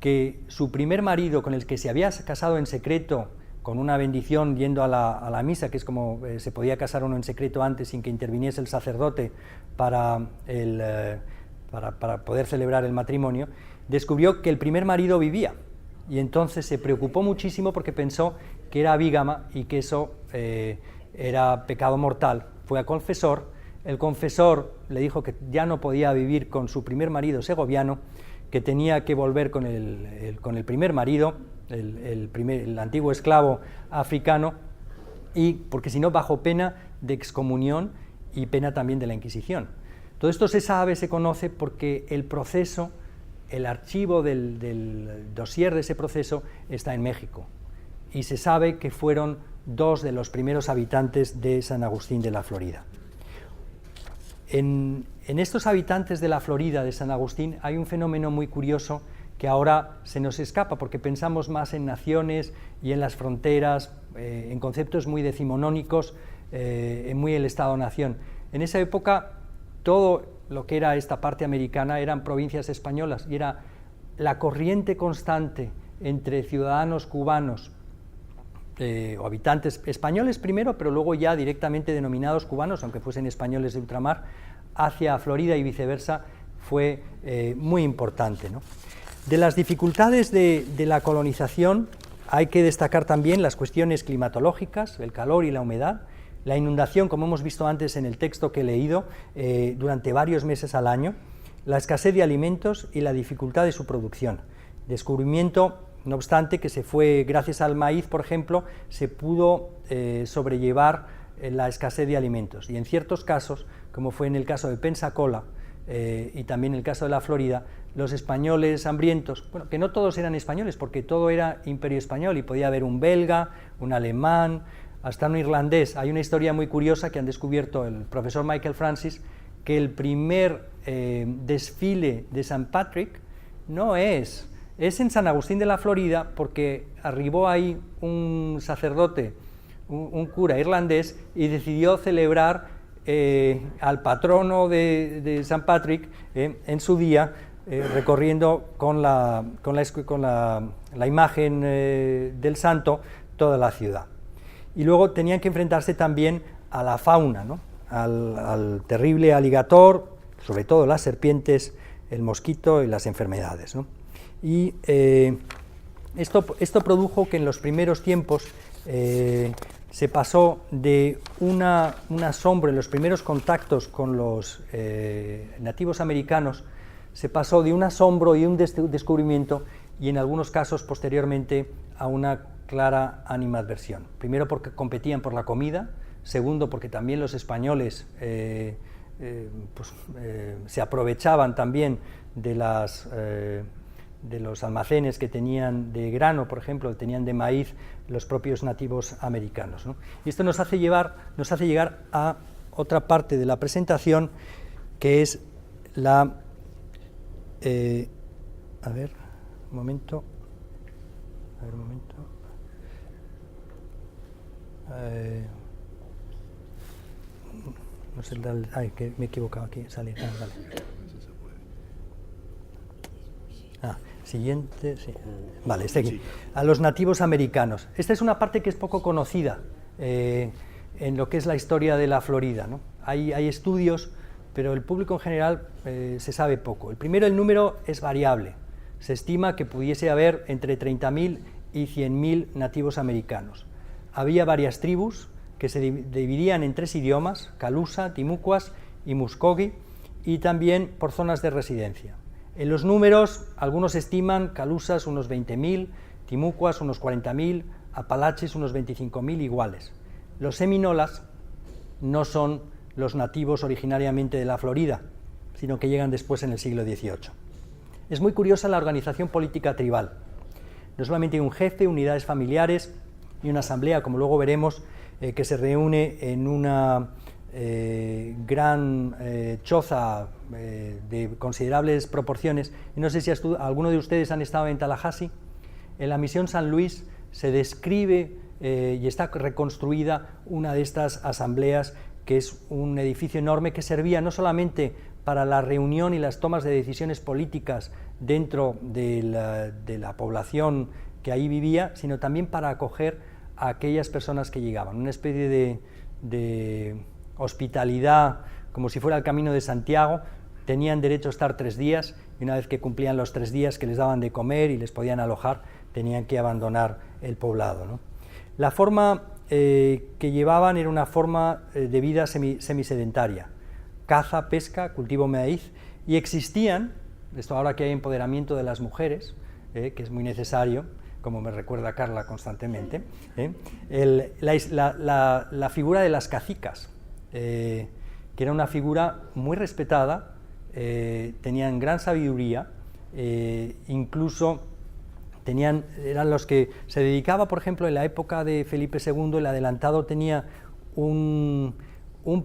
que su primer marido, con el que se había casado en secreto, con una bendición yendo a la misa, que es como se podía casar uno en secreto antes sin que interviniese el sacerdote para poder celebrar el matrimonio, descubrió que el primer marido vivía, y entonces se preocupó muchísimo porque pensó que era bígama y que eso era pecado mortal. Fue al confesor, el confesor le dijo que ya no podía vivir con su primer marido segoviano, que tenía que volver con el primer marido, el antiguo esclavo africano, y porque si no, bajo pena de excomunión y pena también de la Inquisición. Todo esto se sabe, se conoce, porque el proceso el archivo del dossier de ese proceso está en México y se sabe que fueron 2 de los primeros habitantes de San Agustín de la Florida. En estos habitantes de la Florida, de San Agustín, hay un fenómeno muy curioso que ahora se nos escapa porque pensamos más en naciones y en las fronteras, en conceptos muy decimonónicos, en muy el Estado-nación. En esa época todo lo que era esta parte americana eran provincias españolas y era la corriente constante entre ciudadanos cubanos o habitantes españoles primero, pero luego ya directamente denominados cubanos, aunque fuesen españoles de ultramar, hacia Florida y viceversa, fue muy importante, ¿no? De las dificultades de la colonización hay que destacar también las cuestiones climatológicas, el calor y la humedad, la inundación, como hemos visto antes en el texto que he leído, durante varios meses al año, la escasez de alimentos y la dificultad de su producción. Descubrimiento, no obstante, que se fue, gracias al maíz, por ejemplo, se pudo sobrellevar la escasez de alimentos. Y en ciertos casos, como fue en el caso de Pensacola y también en el caso de la Florida, los españoles hambrientos, bueno, que no todos eran españoles, porque todo era imperio español y podía haber un belga, un alemán, hasta un irlandés. Hay una historia muy curiosa que han descubierto el profesor Michael Francis, que el primer desfile de St. Patrick no es en San Agustín de la Florida, porque arribó ahí un sacerdote, un cura irlandés, y decidió celebrar al patrono de St. Patrick en su día, recorriendo con la imagen del santo toda la ciudad. Y luego tenían que enfrentarse también a la fauna, ¿no? al terrible aligator, sobre todo las serpientes, el mosquito y las enfermedades, ¿no? Y esto produjo que en los primeros tiempos se pasó de un asombro, en los primeros contactos con los nativos americanos, se pasó de un asombro y un descubrimiento, y en algunos casos posteriormente a una clara animadversión. Primero porque competían por la comida, segundo porque también los españoles se aprovechaban también de los almacenes que tenían de grano, por ejemplo, que tenían de maíz los propios nativos americanos, ¿no? Y esto nos hace llegar a otra parte de la presentación, que es la... a ver, un momento. No sé, que me he equivocado aquí, sale. Vale. Siguiente, sí. Vale, este aquí. A los nativos americanos. Esta es una parte que es poco conocida en lo que es la historia de la Florida, ¿no? Hay estudios, pero el público en general se sabe poco. El primero, el número es variable. Se estima que pudiese haber entre 30.000 y 100.000 nativos americanos. Había varias tribus que se dividían en 3 idiomas, Calusa, Timucuas y Muskogee, y también por zonas de residencia. En los números, algunos estiman Calusas unos 20.000, Timucuas unos 40.000, Apalaches unos 25.000 iguales. Los seminolas no son los nativos originariamente de la Florida, sino que llegan después en el siglo XVIII. Es muy curiosa la organización política tribal. No solamente hay un jefe, unidades familiares y una asamblea, como luego veremos, que se reúne en una gran choza de considerables proporciones. Y no sé si alguno de ustedes han estado en Tallahassee. En la misión San Luis se describe y está reconstruida una de estas asambleas, que es un edificio enorme que servía no solamente para la reunión y las tomas de decisiones políticas dentro de la población que ahí vivía, sino también para acoger a aquellas personas que llegaban. Una especie de hospitalidad, como si fuera el Camino de Santiago. Tenían derecho a estar 3 días, y una vez que cumplían los 3 días que les daban de comer y les podían alojar, tenían que abandonar el poblado, ¿no? La forma que llevaban era una forma de vida semisedentaria: caza, pesca, cultivo maíz, y existían, esto ahora que hay empoderamiento de las mujeres, que es muy necesario, como me recuerda Carla constantemente, la figura de las cacicas, que era una figura muy respetada, tenían gran sabiduría, incluso eran los que se dedicaba, por ejemplo, en la época de Felipe II, el adelantado tenía un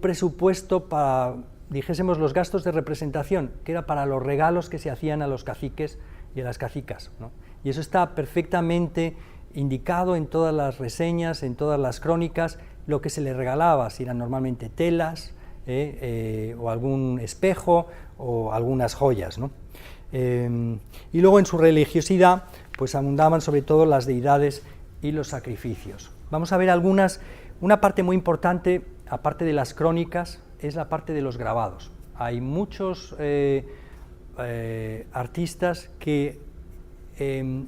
presupuesto para, dijésemos, los gastos de representación, que era para los regalos que se hacían a los caciques y a las cacicas, ¿no? Y eso está perfectamente indicado en todas las reseñas, en todas las crónicas, lo que se le regalaba, si eran normalmente telas, o algún espejo, o algunas joyas, ¿no? Y luego en su religiosidad, pues abundaban sobre todo las deidades y los sacrificios. Vamos a ver una parte muy importante, aparte de las crónicas, es la parte de los grabados. Hay muchos artistas que,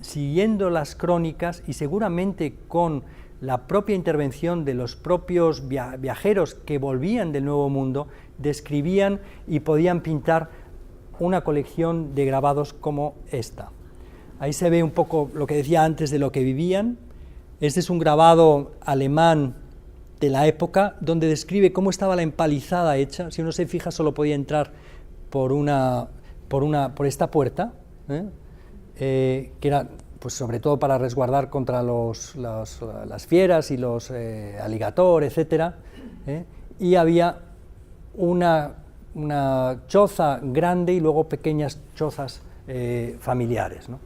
siguiendo las crónicas y seguramente con la propia intervención de los propios viajeros que volvían del Nuevo Mundo, describían y podían pintar una colección de grabados como esta. Ahí se ve un poco lo que decía antes de lo que vivían. Este es un grabado alemán de la época, donde describe cómo estaba la empalizada hecha. Si uno se fija, solo podía entrar por esta puerta, que era, pues, sobre todo para resguardar contra las fieras y los alligator, etc. Y había una choza grande y luego pequeñas chozas familiares, ¿no?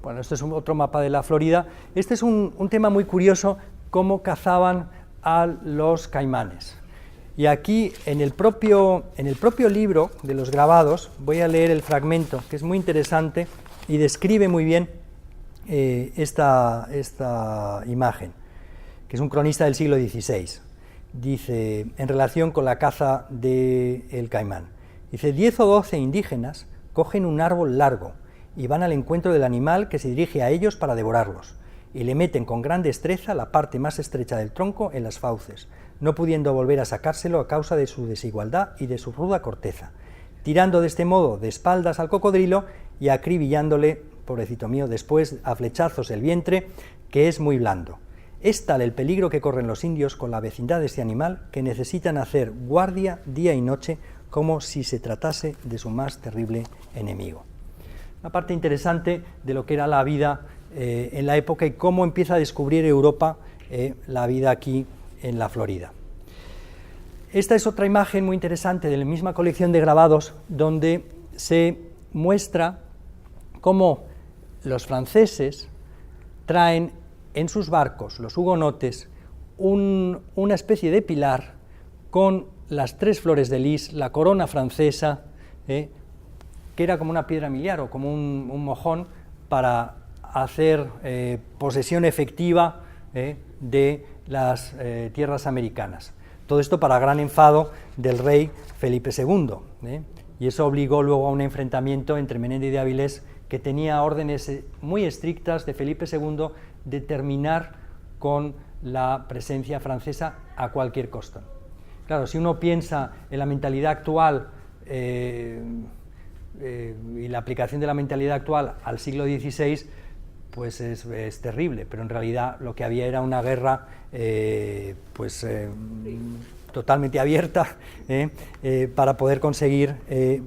Bueno, este es otro mapa de la Florida. Este es un tema muy curioso, cómo cazaban a los caimanes. Y aquí, en el propio libro de los grabados, voy a leer el fragmento, que es muy interesante y describe muy bien esta imagen, que es un cronista del siglo XVI. Dice, en relación con la caza del caimán, dice, 10 o 12 indígenas cogen un árbol largo y van al encuentro del animal que se dirige a ellos para devorarlos, y le meten con gran destreza la parte más estrecha del tronco en las fauces, no pudiendo volver a sacárselo a causa de su desigualdad y de su ruda corteza, tirando de este modo de espaldas al cocodrilo y acribillándole, pobrecito mío, después a flechazos el vientre, que es muy blando. Es tal el peligro que corren los indios con la vecindad de este animal que necesitan hacer guardia día y noche como si se tratase de su más terrible enemigo. Una parte interesante de lo que era la vida en la época y cómo empieza a descubrir Europa la vida aquí en la Florida. Esta es otra imagen muy interesante de la misma colección de grabados, donde se muestra cómo los franceses traen en sus barcos, los hugonotes, una especie de pilar con las 3 flores de lis, la corona francesa, que era como una piedra miliar o como un mojón para hacer posesión efectiva de las tierras americanas. Todo esto para gran enfado del rey Felipe II, y eso obligó luego a un enfrentamiento entre Menéndez de Avilés, que tenía órdenes muy estrictas de Felipe II de terminar con la presencia francesa a cualquier costo. Claro, si uno piensa en la mentalidad actual y la aplicación de la mentalidad actual al siglo XVI, pues es terrible, pero en realidad lo que había era una guerra totalmente abierta para poder conseguir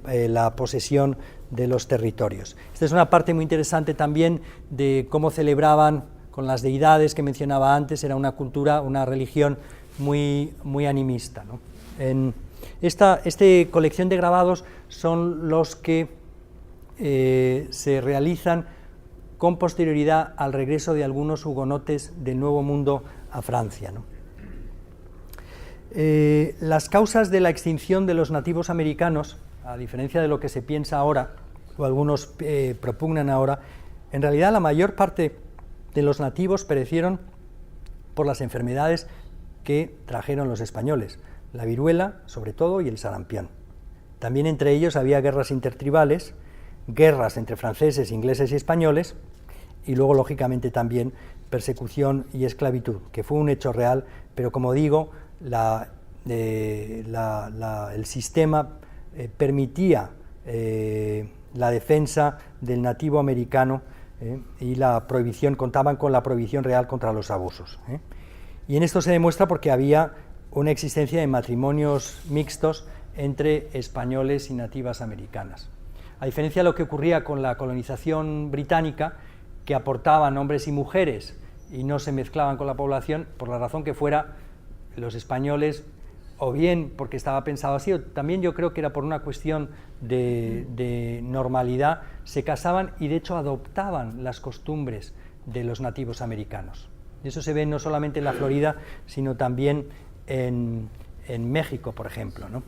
la posesión de los territorios. Esta es una parte muy interesante también de cómo celebraban con las deidades que mencionaba antes. Era una cultura, una religión muy animista, ¿no? Esta colección de grabados son los que se realizan con posterioridad al regreso de algunos hugonotes del Nuevo Mundo a Francia, ¿no? Las causas de la extinción de los nativos americanos, a diferencia de lo que se piensa ahora, o algunos propugnan ahora, en realidad la mayor parte de los nativos perecieron por las enfermedades que trajeron los españoles, la viruela, sobre todo, y el sarampión. También entre ellos había guerras intertribales, guerras entre franceses, ingleses y españoles, y luego, lógicamente, también persecución y esclavitud, que fue un hecho real, pero como digo, el sistema permitía la defensa del nativo americano y la prohibición, contaban con la prohibición real contra los abusos. Y en esto se demuestra porque había una existencia de matrimonios mixtos entre españoles y nativas americanas. A diferencia de lo que ocurría con la colonización británica, que aportaban hombres y mujeres y no se mezclaban con la población, por la razón que fuera, los españoles, o bien porque estaba pensado así, o también yo creo que era por una cuestión de normalidad, se casaban y de hecho adoptaban las costumbres de los nativos americanos. Y eso se ve no solamente en la Florida, sino también en México, por ejemplo, ¿no?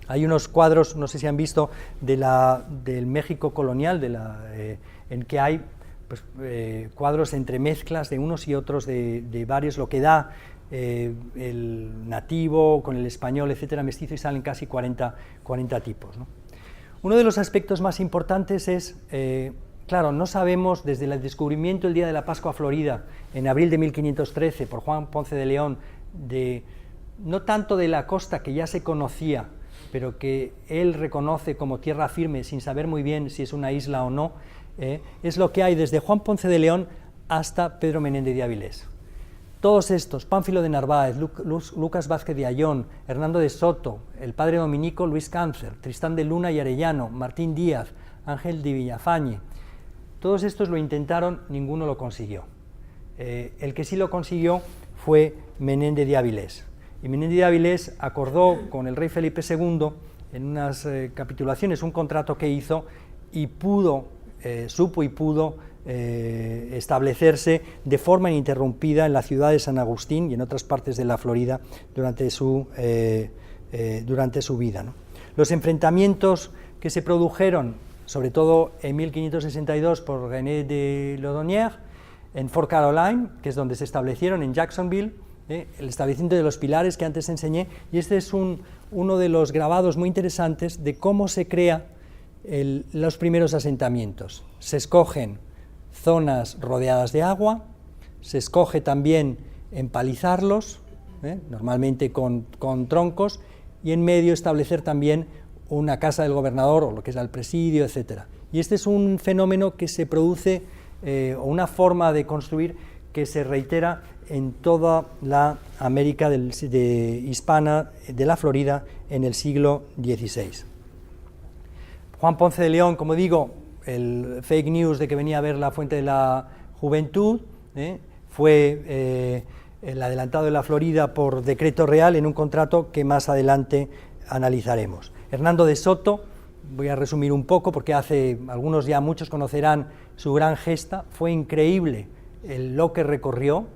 Hay unos cuadros, no sé si han visto, del México colonial, en que hay pues, cuadros entre mezclas de unos y otros, de varios, lo que da el nativo con el español, etcétera, mestizo, y salen casi 40 tipos, ¿no? Uno de los aspectos más importantes es, claro, no sabemos desde el descubrimiento el día de la Pascua Florida, en abril de 1513, por Juan Ponce de León, no tanto de la costa que ya se conocía, pero que él reconoce como tierra firme sin saber muy bien si es una isla o no, es lo que hay desde Juan Ponce de León hasta Pedro Menéndez de Avilés. Todos estos, Pánfilo de Narváez, Lucas Vázquez de Ayllón, Hernando de Soto, el padre dominico Luis Cáncer, Tristán de Luna y Arellano, Martín Díaz, Ángel de Villafañe, todos estos lo intentaron, ninguno lo consiguió. El que sí lo consiguió fue Menéndez de Avilés. Y Menéndez de Avilés acordó con el rey Felipe II, en unas capitulaciones, un contrato que hizo, y supo y pudo establecerse de forma ininterrumpida en la ciudad de San Agustín y en otras partes de la Florida durante su vida, ¿no? Los enfrentamientos que se produjeron, sobre todo en 1562 por René de Laudonnière, en Fort Caroline, que es donde se establecieron, en Jacksonville, el establecimiento de los pilares que antes enseñé, y este es uno de los grabados muy interesantes de cómo se crea los primeros asentamientos. Se escogen zonas rodeadas de agua, se escoge también empalizarlos, normalmente con troncos, y en medio establecer también una casa del gobernador o lo que es el presidio, etc. Y este es un fenómeno que se produce, o una forma de construir que se reitera en toda la América hispana de la Florida en el siglo XVI. Juan Ponce de León, como digo, el fake news de que venía a ver la fuente de la juventud, fue el adelantado de la Florida por decreto real en un contrato que más adelante analizaremos. Hernando de Soto, voy a resumir un poco porque muchos conocerán su gran gesta, fue increíble lo que recorrió,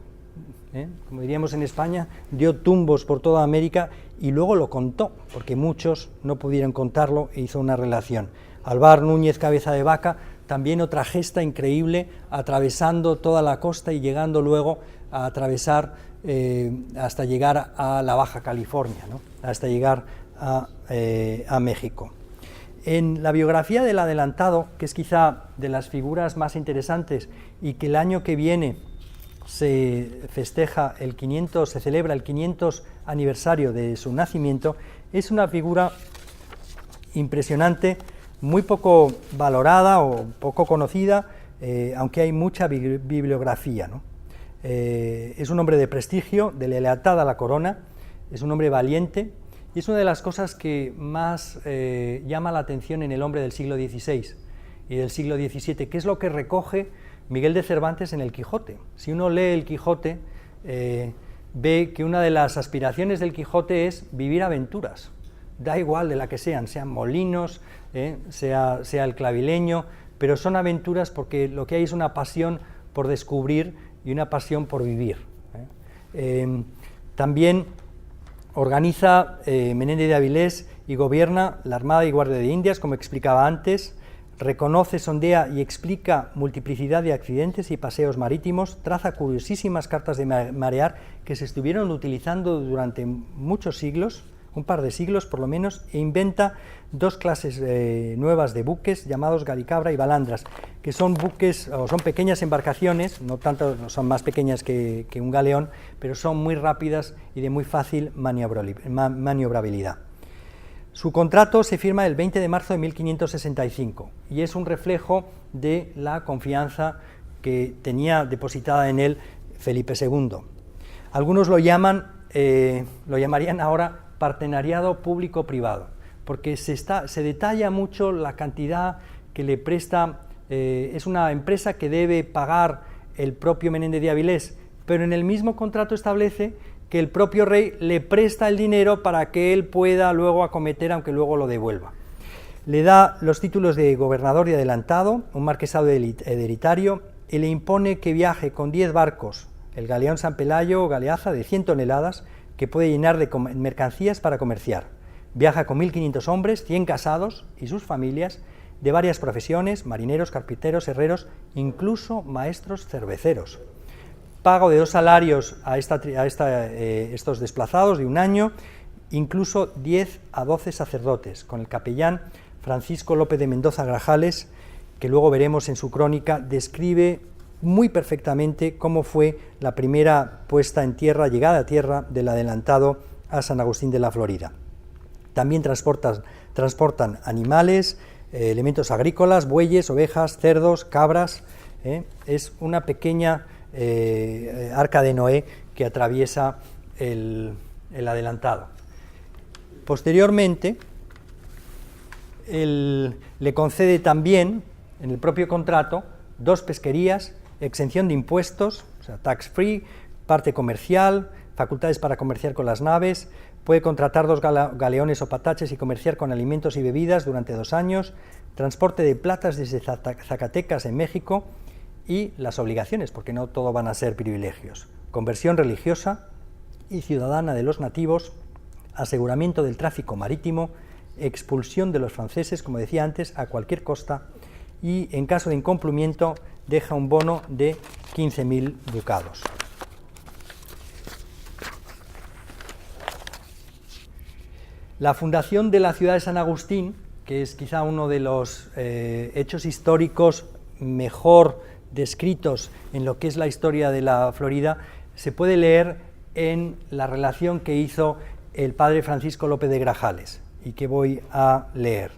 como diríamos en España, dio tumbos por toda América y luego lo contó, porque muchos no pudieron contarlo e hizo una relación. Alvar Núñez Cabeza de Vaca, también otra gesta increíble, atravesando toda la costa y llegando luego a atravesar hasta llegar a la Baja California, ¿no? Hasta llegar a México. En la biografía del adelantado, que es quizá de las figuras más interesantes y que el año que viene se celebra el 500 aniversario de su nacimiento, es una figura impresionante, muy poco valorada o poco conocida, aunque hay mucha bibliografía, ¿no? Es un hombre de prestigio, de lealtad a la corona, es un hombre valiente, y es una de las cosas que más llama la atención en el hombre del siglo XVI y del siglo XVII, que es lo que recoge Miguel de Cervantes en el Quijote. Si uno lee el Quijote, ve que una de las aspiraciones del Quijote es vivir aventuras, da igual de la que sean molinos, sea el clavileño, pero son aventuras porque lo que hay es una pasión por descubrir y una pasión por vivir. También organiza Menéndez de Avilés y gobierna la Armada y Guardia de Indias, como explicaba antes, reconoce, sondea y explica multiplicidad de accidentes y paseos marítimos, traza curiosísimas cartas de marear que se estuvieron utilizando durante muchos siglos, un par de siglos por lo menos, e inventa dos clases nuevas de buques llamados galicabra y balandras, que son buques o son pequeñas embarcaciones, no son más pequeñas que un galeón, pero son muy rápidas y de muy fácil maniobrabilidad. Su contrato se firma el 20 de marzo de 1565 y es un reflejo de la confianza que tenía depositada en él Felipe II. Algunos lo llamarían ahora partenariado público-privado, porque se detalla mucho la cantidad que le presta, es una empresa que debe pagar el propio Menéndez de Avilés, pero en el mismo contrato establece que el propio rey le presta el dinero para que él pueda luego acometer, aunque luego lo devuelva. Le da los títulos de gobernador y adelantado, un marquesado hereditario, y le impone que viaje con 10 barcos, el galeón San Pelayo o galeaza de 100 toneladas, que puede llenar de mercancías para comerciar. Viaja con 1.500 hombres, 100 casados y sus familias, de varias profesiones, marineros, carpinteros, herreros, incluso maestros cerveceros. Pago de 2 salarios a estos desplazados de un año, incluso 10 a 12 sacerdotes, con el capellán Francisco López de Mendoza Grajales, que luego veremos en su crónica, describe muy perfectamente cómo fue la primera puesta en tierra, llegada a tierra del adelantado a San Agustín de la Florida. También transportan animales, elementos agrícolas, bueyes, ovejas, cerdos, cabras. Es una pequeña arca de Noé que atraviesa el adelantado. Posteriormente, le concede también, en el propio contrato, 2 pesquerías, exención de impuestos, o sea, tax free, parte comercial, facultades para comerciar con las naves, puede contratar 2 galeones o pataches y comerciar con alimentos y bebidas durante 2 años, transporte de platas desde Zacatecas en México y las obligaciones, porque no todo van a ser privilegios, conversión religiosa y ciudadana de los nativos, aseguramiento del tráfico marítimo, expulsión de los franceses, como decía antes, a cualquier costa, y en caso de incumplimiento deja un bono de 15.000 ducados. La fundación de la ciudad de San Agustín, que es quizá uno de los hechos históricos mejor descritos en lo que es la historia de la Florida, se puede leer en la relación que hizo el padre Francisco López de Grajales, y que voy a leer.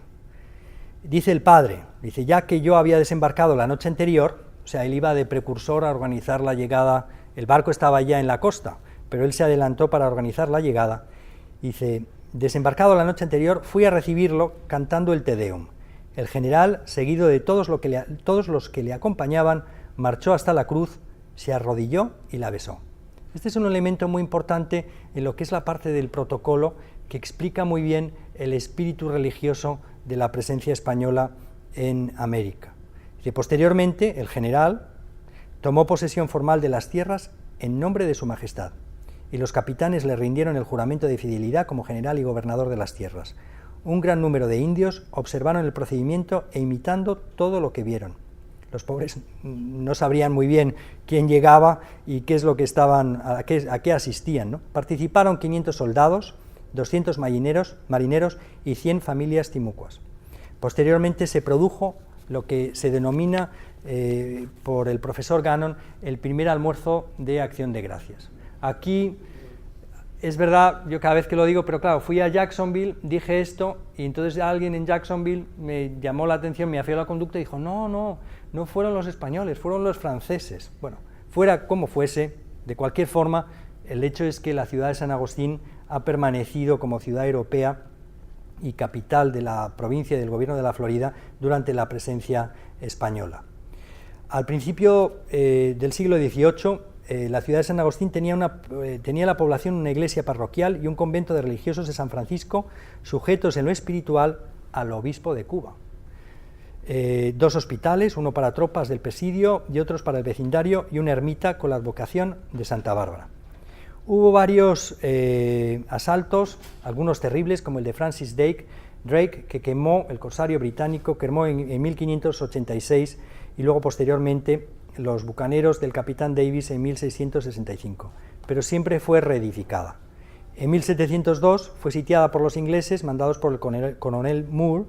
Dice el padre, ya que yo había desembarcado la noche anterior, o sea, él iba de precursor a organizar la llegada, el barco estaba ya en la costa, pero él se adelantó para organizar la llegada. Dice, desembarcado la noche anterior, fui a recibirlo cantando el Te Deum. El general, seguido de todos los que le acompañaban, marchó hasta la cruz, se arrodilló y la besó. Este es un elemento muy importante en lo que es la parte del protocolo que explica muy bien el espíritu religioso de la presencia española en América. Dice, posteriormente, el general tomó posesión formal de las tierras en nombre de su majestad, y los capitanes le rindieron el juramento de fidelidad como general y gobernador de las tierras. Un gran número de indios observaron el procedimiento e imitando todo lo que vieron. Los pobres no sabrían muy bien quién llegaba y qué es lo que estaban, a qué asistían, ¿no? Participaron 500 soldados, 200 marineros y 100 familias timucuas. Posteriormente se produjo lo que se denomina por el profesor Gannon el primer almuerzo de Acción de Gracias. Aquí es verdad, yo cada vez que lo digo, pero claro, fui a Jacksonville, dije esto, y entonces alguien en Jacksonville me llamó la atención, me afió la conducta y dijo, no fueron los españoles, fueron los franceses. Bueno, fuera como fuese, de cualquier forma, el hecho es que la ciudad de San Agustín ha permanecido como ciudad europea y capital de la provincia y del gobierno de la Florida durante la presencia española. Al principio del siglo XVIII, la ciudad de San Agustín tenía la población una iglesia parroquial y un convento de religiosos de San Francisco sujetos en lo espiritual al obispo de Cuba. 2 hospitales, uno para tropas del presidio y otros para el vecindario, y una ermita con la advocación de Santa Bárbara. Hubo varios asaltos, algunos terribles, como el de Francis Drake, que quemó el corsario británico, quemó en 1586, y luego posteriormente los bucaneros del capitán Davis en 1665, pero siempre fue reedificada. En 1702 fue sitiada por los ingleses, mandados por el coronel Moore,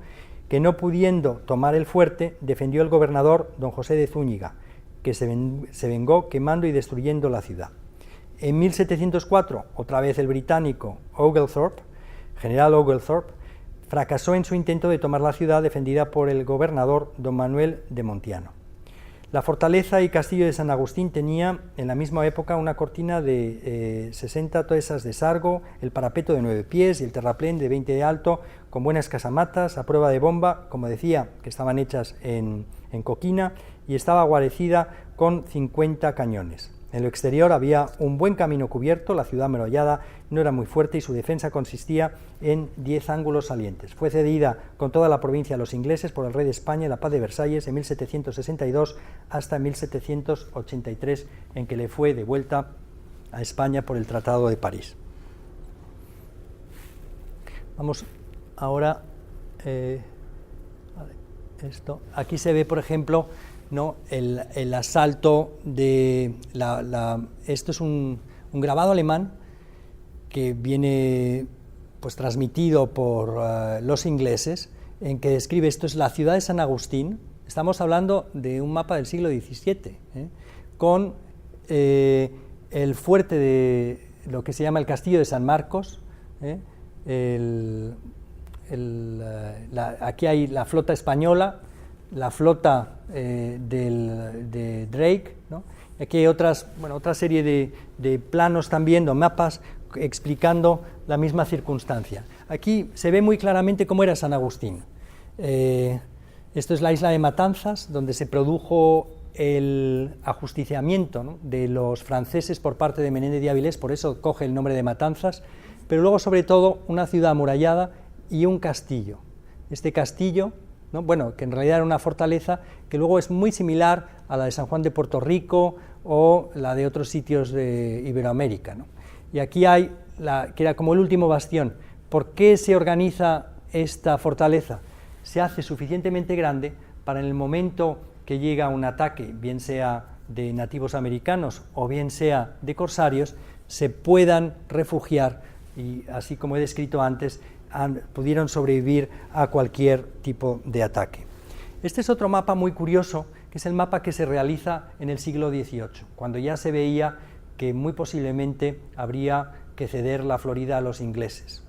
que no pudiendo tomar el fuerte, defendió el gobernador don José de Zúñiga, que se vengó quemando y destruyendo la ciudad. En 1704, otra vez el británico Oglethorpe, general Oglethorpe, fracasó en su intento de tomar la ciudad defendida por el gobernador don Manuel de Montiano. La fortaleza y castillo de San Agustín tenía en la misma época una cortina de 60 toesas de sargo, el parapeto de 9 pies y el terraplén de 20 de alto, con buenas casamatas a prueba de bomba, como decía, que estaban hechas en coquina, y estaba guarecida con 50 cañones. En lo exterior había un buen camino cubierto, la ciudad amurallada no era muy fuerte y su defensa consistía en 10 ángulos salientes. Fue cedida con toda la provincia a los ingleses por el rey de España en la paz de Versalles en 1762 hasta 1783, en que le fue devuelta a España por el Tratado de París. Vamos ahora, esto. Aquí se ve, por ejemplo, ¿no? el asalto de esto es un grabado alemán que viene pues transmitido por los ingleses, en que describe, esto es la ciudad de San Agustín. Estamos hablando de un mapa del siglo XVII, con el fuerte de lo que se llama el castillo de San Marcos, aquí hay la flota española, la flota de Drake, ¿no? Aquí hay otra serie de planos también, de mapas, explicando la misma circunstancia. Aquí se ve muy claramente cómo era San Agustín. Esto es la isla de Matanzas, donde se produjo el ajusticiamiento, ¿no?, de los franceses por parte de Menéndez de Avilés, por eso coge el nombre de Matanzas, pero luego sobre todo una ciudad amurallada y un castillo. Este castillo, ¿no?, bueno, que en realidad era una fortaleza, que luego es muy similar a la de San Juan de Puerto Rico o la de otros sitios de Iberoamérica, ¿no? Y aquí hay, que era como el último bastión. ¿Por qué se organiza esta fortaleza? Se hace suficientemente grande para en el momento que llega un ataque, bien sea de nativos americanos o bien sea de corsarios, se puedan refugiar y, así como he descrito antes, pudieron sobrevivir a cualquier tipo de ataque. Este es otro mapa muy curioso, que es el mapa que se realiza en el siglo XVIII, cuando ya se veía que muy posiblemente habría que ceder la Florida a los ingleses.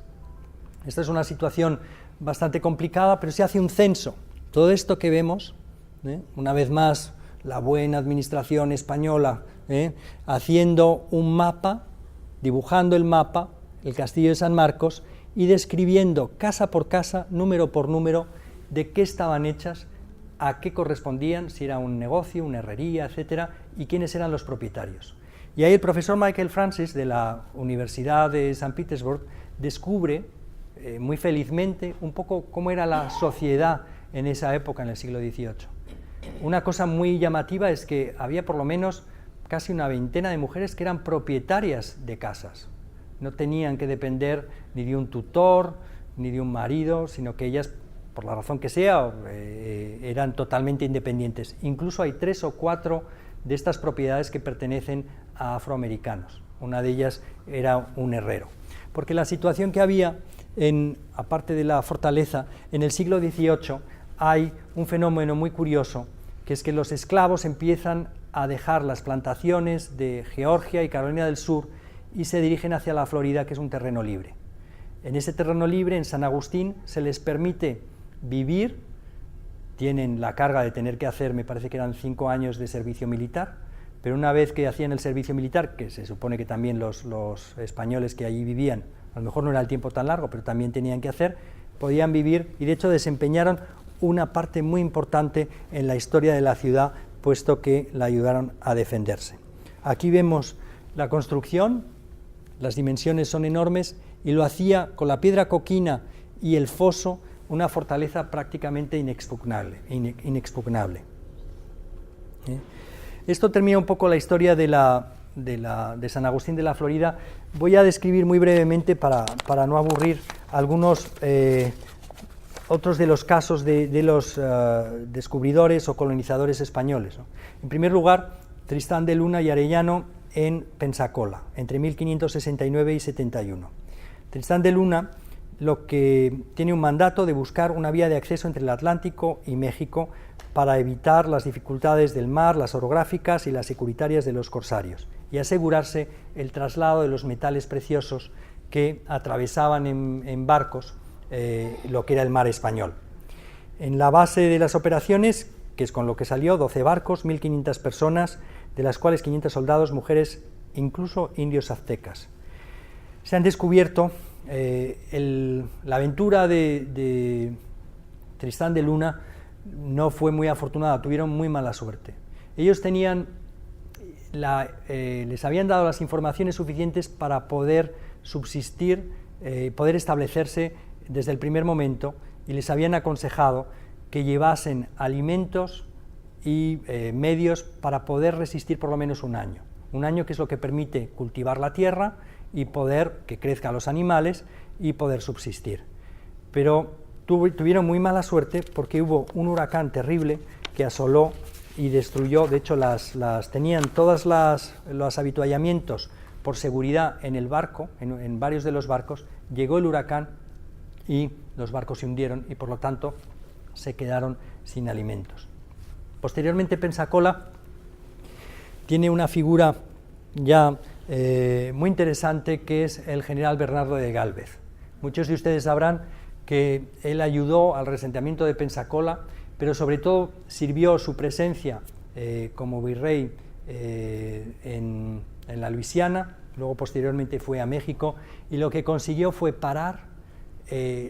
Esta es una situación bastante complicada, pero se hace un censo. Todo esto que vemos, una vez más, la buena administración española, haciendo un mapa, dibujando el mapa, el castillo de San Marcos, y describiendo casa por casa, número por número, de qué estaban hechas, a qué correspondían, si era un negocio, una herrería, etcétera, y quiénes eran los propietarios. Y ahí el profesor Michael Francis, de la Universidad de San Petersburg, descubre muy felizmente un poco cómo era la sociedad en esa época, en el siglo XVIII. Una cosa muy llamativa es que había por lo menos casi una veintena de mujeres que eran propietarias de casas. No tenían que depender ni de un tutor, ni de un marido, sino que ellas, por la razón que sea, eran totalmente independientes. Incluso hay 3 o 4 de estas propiedades que pertenecen a afroamericanos. Una de ellas era un herrero. Porque la situación que había, aparte de la fortaleza, en el siglo XVIII hay un fenómeno muy curioso, que es que los esclavos empiezan a dejar las plantaciones de Georgia y Carolina del Sur y se dirigen hacia la Florida, que es un terreno libre. En ese terreno libre, en San Agustín, se les permite vivir, tienen la carga de tener que hacer, me parece que eran 5 años de servicio militar, pero una vez que hacían el servicio militar, que se supone que también los españoles que allí vivían, a lo mejor no era el tiempo tan largo, pero también tenían que hacer, podían vivir y de hecho desempeñaron una parte muy importante en la historia de la ciudad, puesto que la ayudaron a defenderse. Aquí vemos la construcción, las dimensiones son enormes y lo hacía con la piedra coquina y el foso, una fortaleza prácticamente inexpugnable. Esto termina un poco la historia de San Agustín de la Florida. Voy a describir muy brevemente, para no aburrir, algunos otros de los casos de los descubridores o colonizadores españoles, ¿no? En primer lugar, Tristán de Luna y Arellano en Pensacola, entre 1569 y 71. Tristán de Luna lo que tiene un mandato de buscar una vía de acceso entre el Atlántico y México para evitar las dificultades del mar, las orográficas y las securitarias de los corsarios, y asegurarse el traslado de los metales preciosos que atravesaban en barcos lo que era el mar español. En la base de las operaciones, que es con lo que salió, 12 barcos, 1.500 personas, de las cuales 500 soldados, mujeres, incluso indios aztecas. Se han descubierto, la aventura de Tristán de Luna no fue muy afortunada, tuvieron muy mala suerte. Ellos tenían, les habían dado las informaciones suficientes para poder subsistir, poder establecerse desde el primer momento, y les habían aconsejado que llevasen alimentos y medios para poder resistir por lo menos un año que es lo que permite cultivar la tierra y poder que crezcan los animales y poder subsistir. Pero tuvieron muy mala suerte porque hubo un huracán terrible que asoló y destruyó, de hecho tenían todos los habituallamientos por seguridad en el barco, en varios de los barcos, llegó el huracán y los barcos se hundieron y por lo tanto se quedaron sin alimentos. Posteriormente Pensacola tiene una figura ya muy interesante que es el general Bernardo de Gálvez. Muchos de ustedes sabrán que él ayudó al resentimiento de Pensacola, pero sobre todo sirvió su presencia como virrey en la Luisiana, luego posteriormente fue a México y lo que consiguió fue parar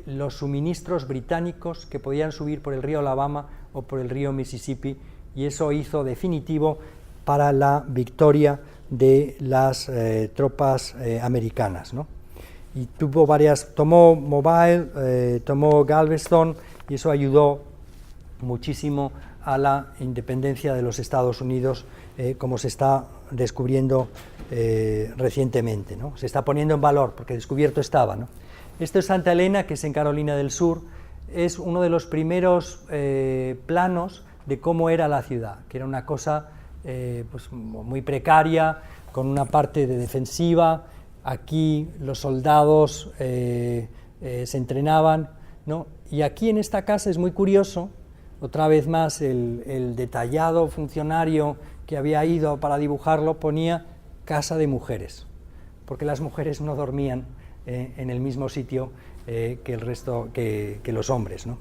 los suministros británicos que podían subir por el río Alabama o por el río Mississippi, y eso hizo definitivo para la victoria de las tropas americanas, ¿no? Y tomó Mobile, tomó Galveston, y eso ayudó muchísimo a la independencia de los Estados Unidos, como se está descubriendo recientemente, ¿no? Se está poniendo en valor porque descubierto estaba, ¿no? Esto es Santa Elena, que es en Carolina del Sur, es uno de los primeros planos de cómo era la ciudad, que era una cosa pues muy precaria, con una parte de defensiva. Aquí los soldados se entrenaban, ¿no? Y aquí en esta casa es muy curioso, otra vez más el detallado funcionario que había ido para dibujarlo ponía casa de mujeres, porque las mujeres no dormían en el mismo sitio que el resto, que los hombres, ¿no?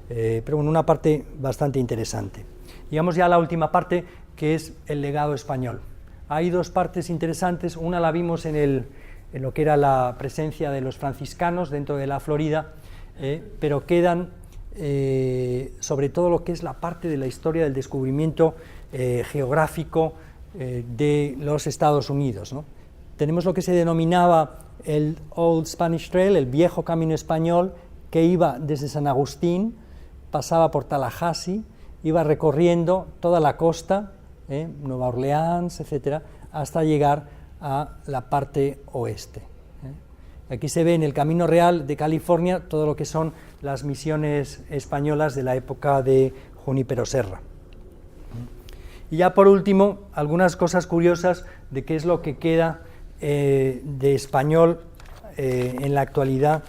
Pero bueno, una parte bastante interesante. Llegamos ya a la última parte, que es el legado español. Hay dos partes interesantes, una la vimos en lo que era la presencia de los franciscanos dentro de la Florida, pero quedan sobre todo lo que es la parte de la historia del descubrimiento geográfico de los Estados Unidos, ¿no? Tenemos lo que se denominaba el Old Spanish Trail, el viejo camino español, que iba desde San Agustín, pasaba por Tallahassee, iba recorriendo toda la costa, Nueva Orleans, etcétera, hasta llegar a la parte oeste. Aquí se ve en el Camino Real de California todo lo que son las misiones españolas de la época de Junípero Serra. Y ya por último, algunas cosas curiosas de qué es lo que queda de español en la actualidad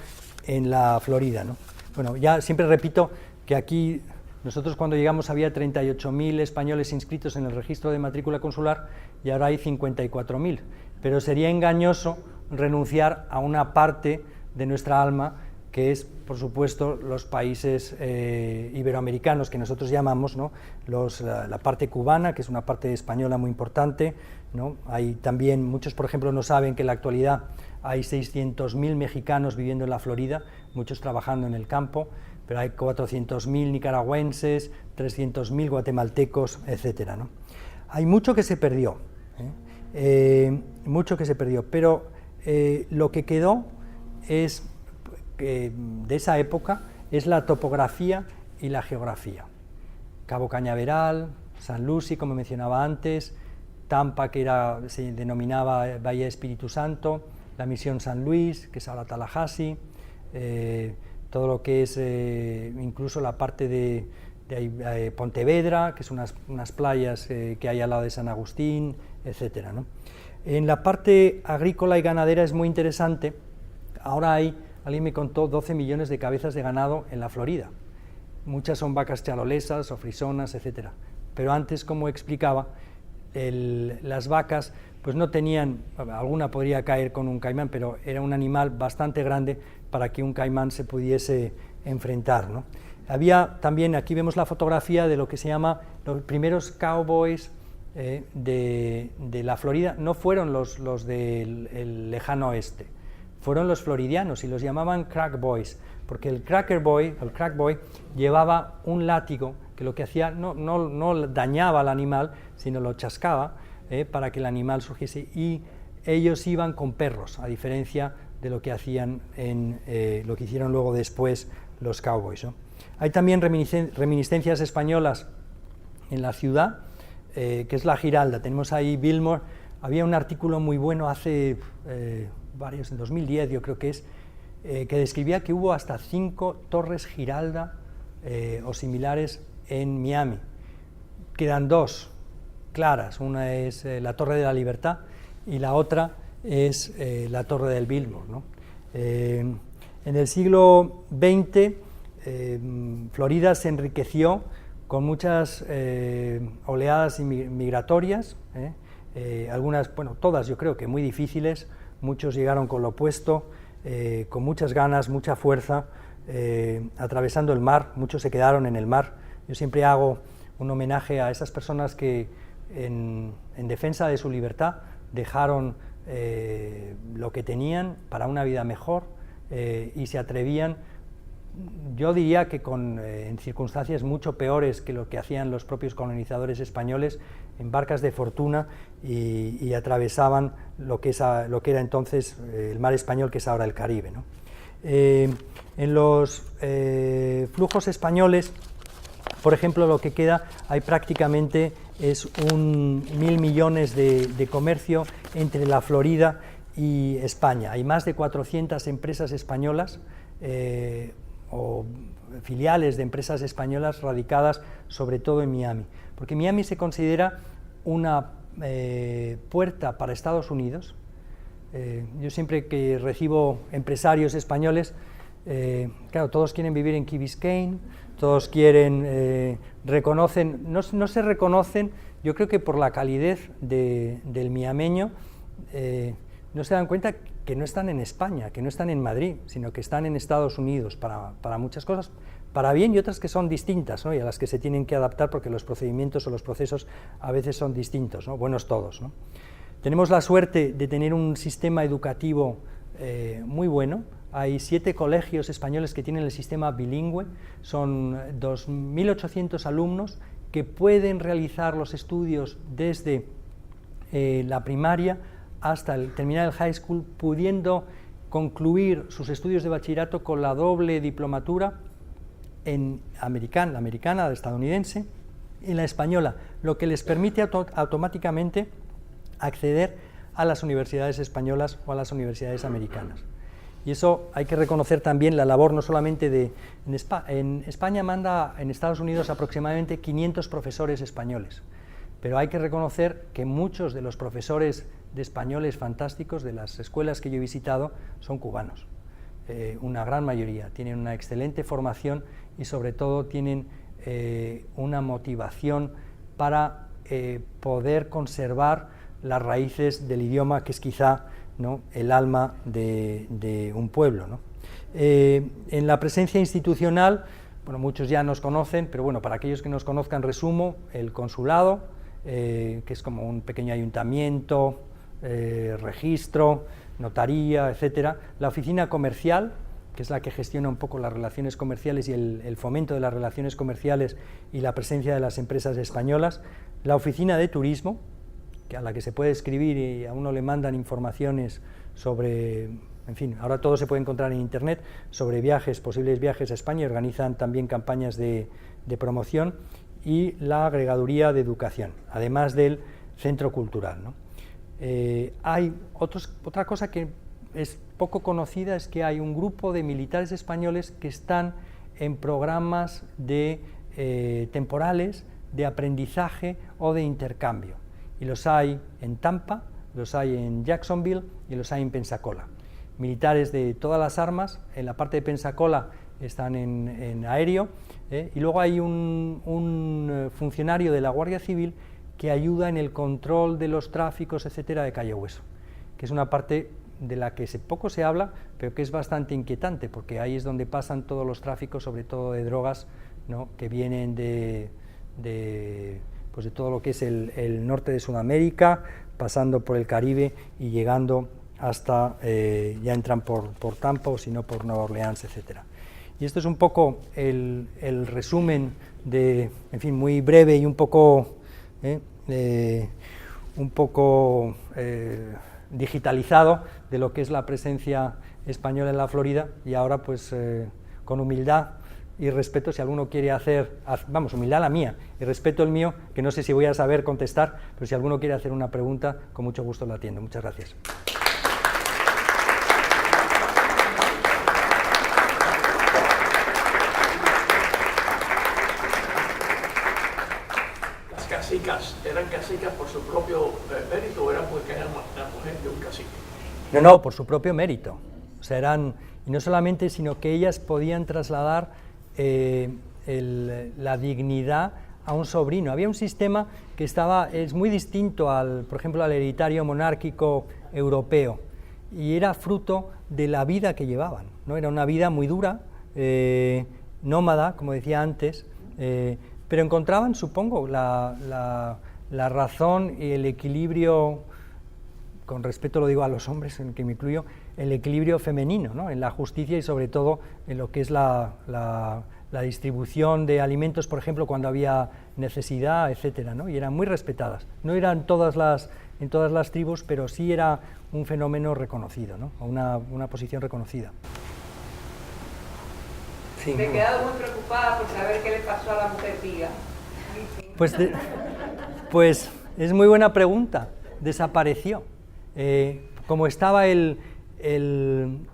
en la Florida, ¿no? Bueno, ya siempre repito que aquí nosotros cuando llegamos había 38.000 españoles inscritos en el registro de matrícula consular y ahora hay 54.000, pero sería engañoso renunciar a una parte de nuestra alma que es, por supuesto, los países iberoamericanos que nosotros llamamos, ¿no? La parte cubana, que es una parte española muy importante, ¿no? Hay también, muchos por ejemplo no saben que en la actualidad hay 600.000 mexicanos viviendo en la Florida, muchos trabajando en el campo, pero hay 400.000 nicaragüenses, 300.000 guatemaltecos, etcétera, ¿no? Hay mucho que se perdió, mucho que se perdió, pero lo que quedó es de esa época es la topografía y la geografía. Cabo Cañaveral, San Lucy, como mencionaba antes, Tampa, que se denominaba Bahía Espíritu Santo, la Misión San Luis, que es ahora Tallahassee, todo lo que es incluso la parte de Pontevedra, que son unas playas que hay al lado de San Agustín, etcétera, ¿no? En la parte agrícola y ganadera es muy interesante. Ahora alguien me contó 12 millones de cabezas de ganado en la Florida. Muchas son vacas charolesas o frisonas, etcétera. Pero antes, como explicaba, las vacas pues no tenían, alguna podría caer con un caimán, pero era un animal bastante grande para que un caimán se pudiese enfrentar, ¿no? Había también, aquí vemos la fotografía de lo que se llama los primeros cowboys de la Florida. No fueron los del el lejano oeste, fueron los floridianos y los llamaban crack boys, porque el crack boy llevaba un látigo que lo que hacía no dañaba al animal, sino lo chascaba para que el animal surgiese, y ellos iban con perros, a diferencia de lo que hacían lo que hicieron luego después los cowboys, ¿no? Hay también reminiscencias españolas en la ciudad, que es la Giralda. Tenemos ahí Billmore. Había un artículo muy bueno hace en 2010 yo creo que es, que describía que hubo hasta 5 torres Giralda o similares en Miami. Quedan 2 claras, una es la Torre de la Libertad y la otra es la Torre del Billmore, ¿no? En el siglo XX Florida se enriqueció con muchas oleadas migratorias, algunas, bueno, todas yo creo que muy difíciles. Muchos llegaron con lo opuesto, con muchas ganas, mucha fuerza, atravesando el mar. Muchos se quedaron en el mar. Yo siempre hago un homenaje a esas personas que en defensa de su libertad dejaron lo que tenían para una vida mejor, y se atrevían, yo diría que en circunstancias mucho peores que lo que hacían los propios colonizadores españoles, en barcas de fortuna, y atravesaban lo que era entonces el mar español, que es ahora el Caribe, ¿no? En los flujos españoles, por ejemplo, lo que queda, hay prácticamente es 1.000 millones de comercio entre la Florida y España. Hay más de 400 empresas españolas, o filiales de empresas españolas radicadas sobre todo en Miami, porque Miami se considera una puerta para Estados Unidos. Yo siempre que recibo empresarios españoles, claro, todos quieren vivir en Key Biscayne, todos quieren, no se reconocen, yo creo que por la calidez del miameño, no se dan cuenta que no están en España, que no están en Madrid, sino que están en Estados Unidos para muchas cosas, para bien, y otras que son distintas, ¿no? Y a las que se tienen que adaptar porque los procedimientos o los procesos a veces son distintos, ¿no? Buenos todos, ¿no? Tenemos la suerte de tener un sistema educativo muy bueno. Hay 7 colegios españoles que tienen el sistema bilingüe, son 2.800 alumnos que pueden realizar los estudios desde la primaria hasta terminar el high school, pudiendo concluir sus estudios de bachillerato con la doble diplomatura en la americana, la estadounidense, y la española, lo que les permite automáticamente acceder a las universidades españolas o a las universidades americanas. Y eso hay que reconocer también la labor no solamente en España manda en Estados Unidos aproximadamente 500 profesores españoles, pero hay que reconocer que muchos de los profesores de españoles fantásticos de las escuelas que yo he visitado son cubanos. Una gran mayoría tienen una excelente formación y sobre todo tienen una motivación para poder conservar las raíces del idioma, que es quizá, ¿no?, el alma de un pueblo, ¿no? En la presencia institucional, bueno, muchos ya nos conocen, pero bueno, para aquellos que nos conozcan resumo: el consulado, que es como un pequeño ayuntamiento, registro, notaría, etcétera; la oficina comercial, que es la que gestiona un poco las relaciones comerciales y el fomento de las relaciones comerciales y la presencia de las empresas españolas; la oficina de turismo, a la que se puede escribir y a uno le mandan informaciones sobre, en fin, ahora todo se puede encontrar en internet, sobre viajes, posibles viajes a España, y organizan también campañas de promoción; y la agregaduría de educación, además del centro cultural, ¿no? Hay otra cosa que es poco conocida, es que hay un grupo de militares españoles que están en programas temporales de aprendizaje o de intercambio, y los hay en Tampa, los hay en Jacksonville y los hay en Pensacola. Militares de todas las armas. En la parte de Pensacola están en aéreo, y luego hay un funcionario de la Guardia Civil que ayuda en el control de los tráficos, etcétera, de Calle Hueso, que es una parte de la que poco se habla, pero que es bastante inquietante, porque ahí es donde pasan todos los tráficos, sobre todo de drogas, ¿no?, que vienen pues de todo lo que es el norte de Sudamérica, pasando por el Caribe y llegando hasta, ya entran por Tampa o si no por Nueva Orleans, etcétera. Y esto es un poco el resumen en fin, muy breve y un poco digitalizado de lo que es la presencia española en la Florida, y ahora pues con humildad y respeto, si alguno quiere humildad la mía y respeto el mío, que no sé si voy a saber contestar, pero si alguno quiere hacer una pregunta, con mucho gusto la atiendo. Muchas gracias. ¿Las cacicas eran cacicas por su propio mérito o eran porque eran la mujer de un cacique? No, por su propio mérito. O sea, y no solamente, sino que ellas podían trasladar la dignidad a un sobrino. Había un sistema que es muy distinto por ejemplo, al hereditario monárquico europeo, y era fruto de la vida que llevaban, ¿no? Era una vida muy dura, nómada, como decía antes, pero encontraban, supongo, la razón y el equilibrio, con respeto lo digo a los hombres, en que me incluyo, el equilibrio femenino, ¿no?, en la justicia y sobre todo en lo que es la distribución de alimentos, por ejemplo, cuando había necesidad, etcétera, ¿no? Y eran muy respetadas. No eran en todas las tribus, pero sí era un fenómeno reconocido, ¿no?, una posición reconocida. Sí, me he quedado muy preocupada por saber qué le pasó a la mujer Viga. Pues es muy buena pregunta. Desapareció. Como estaba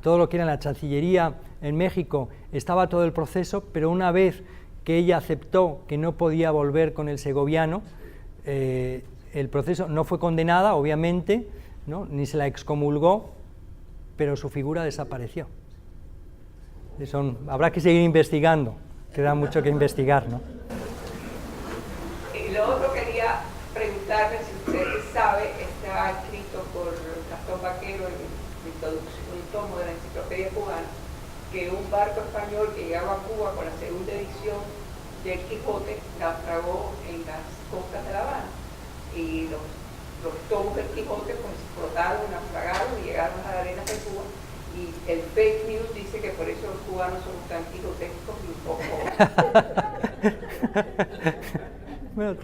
todo lo que era la Chancillería en México, estaba todo el proceso, pero una vez que ella aceptó que no podía volver con el segoviano, el proceso no fue condenada, obviamente, ¿no?, ni se la excomulgó, pero su figura desapareció. Habrá que seguir investigando, queda mucho que investigar, ¿no? Y lo otro quería preguntarle si usted sabe, está escrito por Gastón Vaquero en un tomo de la Enciclopedia Cubana, que un barco español que llegaba a Cuba con la segunda edición del Quijote naufragó en las costas de La Habana, y los tomos del Quijote pues explotaron, naufragaron y llegaron a las arenas de Cuba, y el fake news dice que por eso los cubanos son tan quijotescos y un poco... Bueno,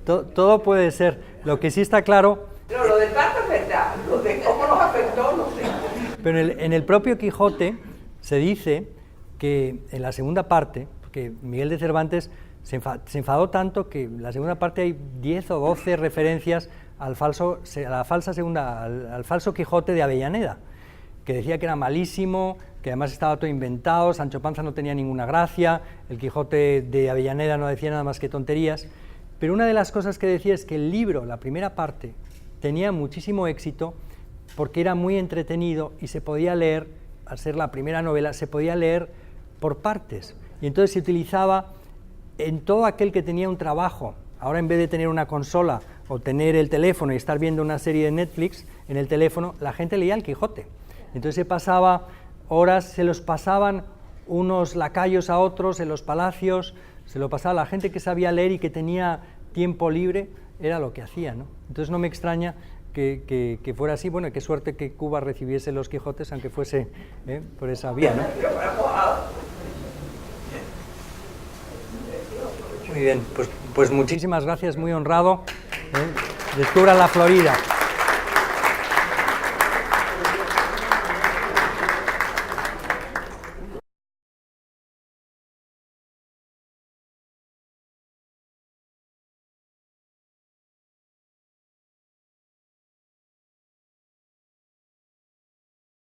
todo puede ser. Lo que sí está claro... No, lo del barco es verdad, lo de cómo nos afectó, no sé. Pero en el propio Quijote se dice que en la segunda parte, porque Miguel de Cervantes se enfadó tanto que en la segunda parte hay 10 o 12 referencias al falso Quijote de Avellaneda, que decía que era malísimo, que además estaba todo inventado, Sancho Panza no tenía ninguna gracia, el Quijote de Avellaneda no decía nada más que tonterías, pero una de las cosas que decía es que el libro, la primera parte, tenía muchísimo éxito porque era muy entretenido y se podía leer, al ser la primera novela, se podía leer por partes, y entonces se utilizaba en todo aquel que tenía un trabajo. Ahora, en vez de tener una consola o tener el teléfono y estar viendo una serie de Netflix en el teléfono, la gente leía el Quijote. Entonces se pasaba horas, se los pasaban unos lacayos a otros en los palacios, se lo pasaba la gente que sabía leer y que tenía tiempo libre, era lo que hacía, ¿no? Entonces no me extraña que fuera así. Bueno, qué suerte que Cuba recibiese los Quijotes, aunque fuese por esa vía, ¿no? Muy bien, pues muchísimas gracias, muy honrado. Descubran la Florida.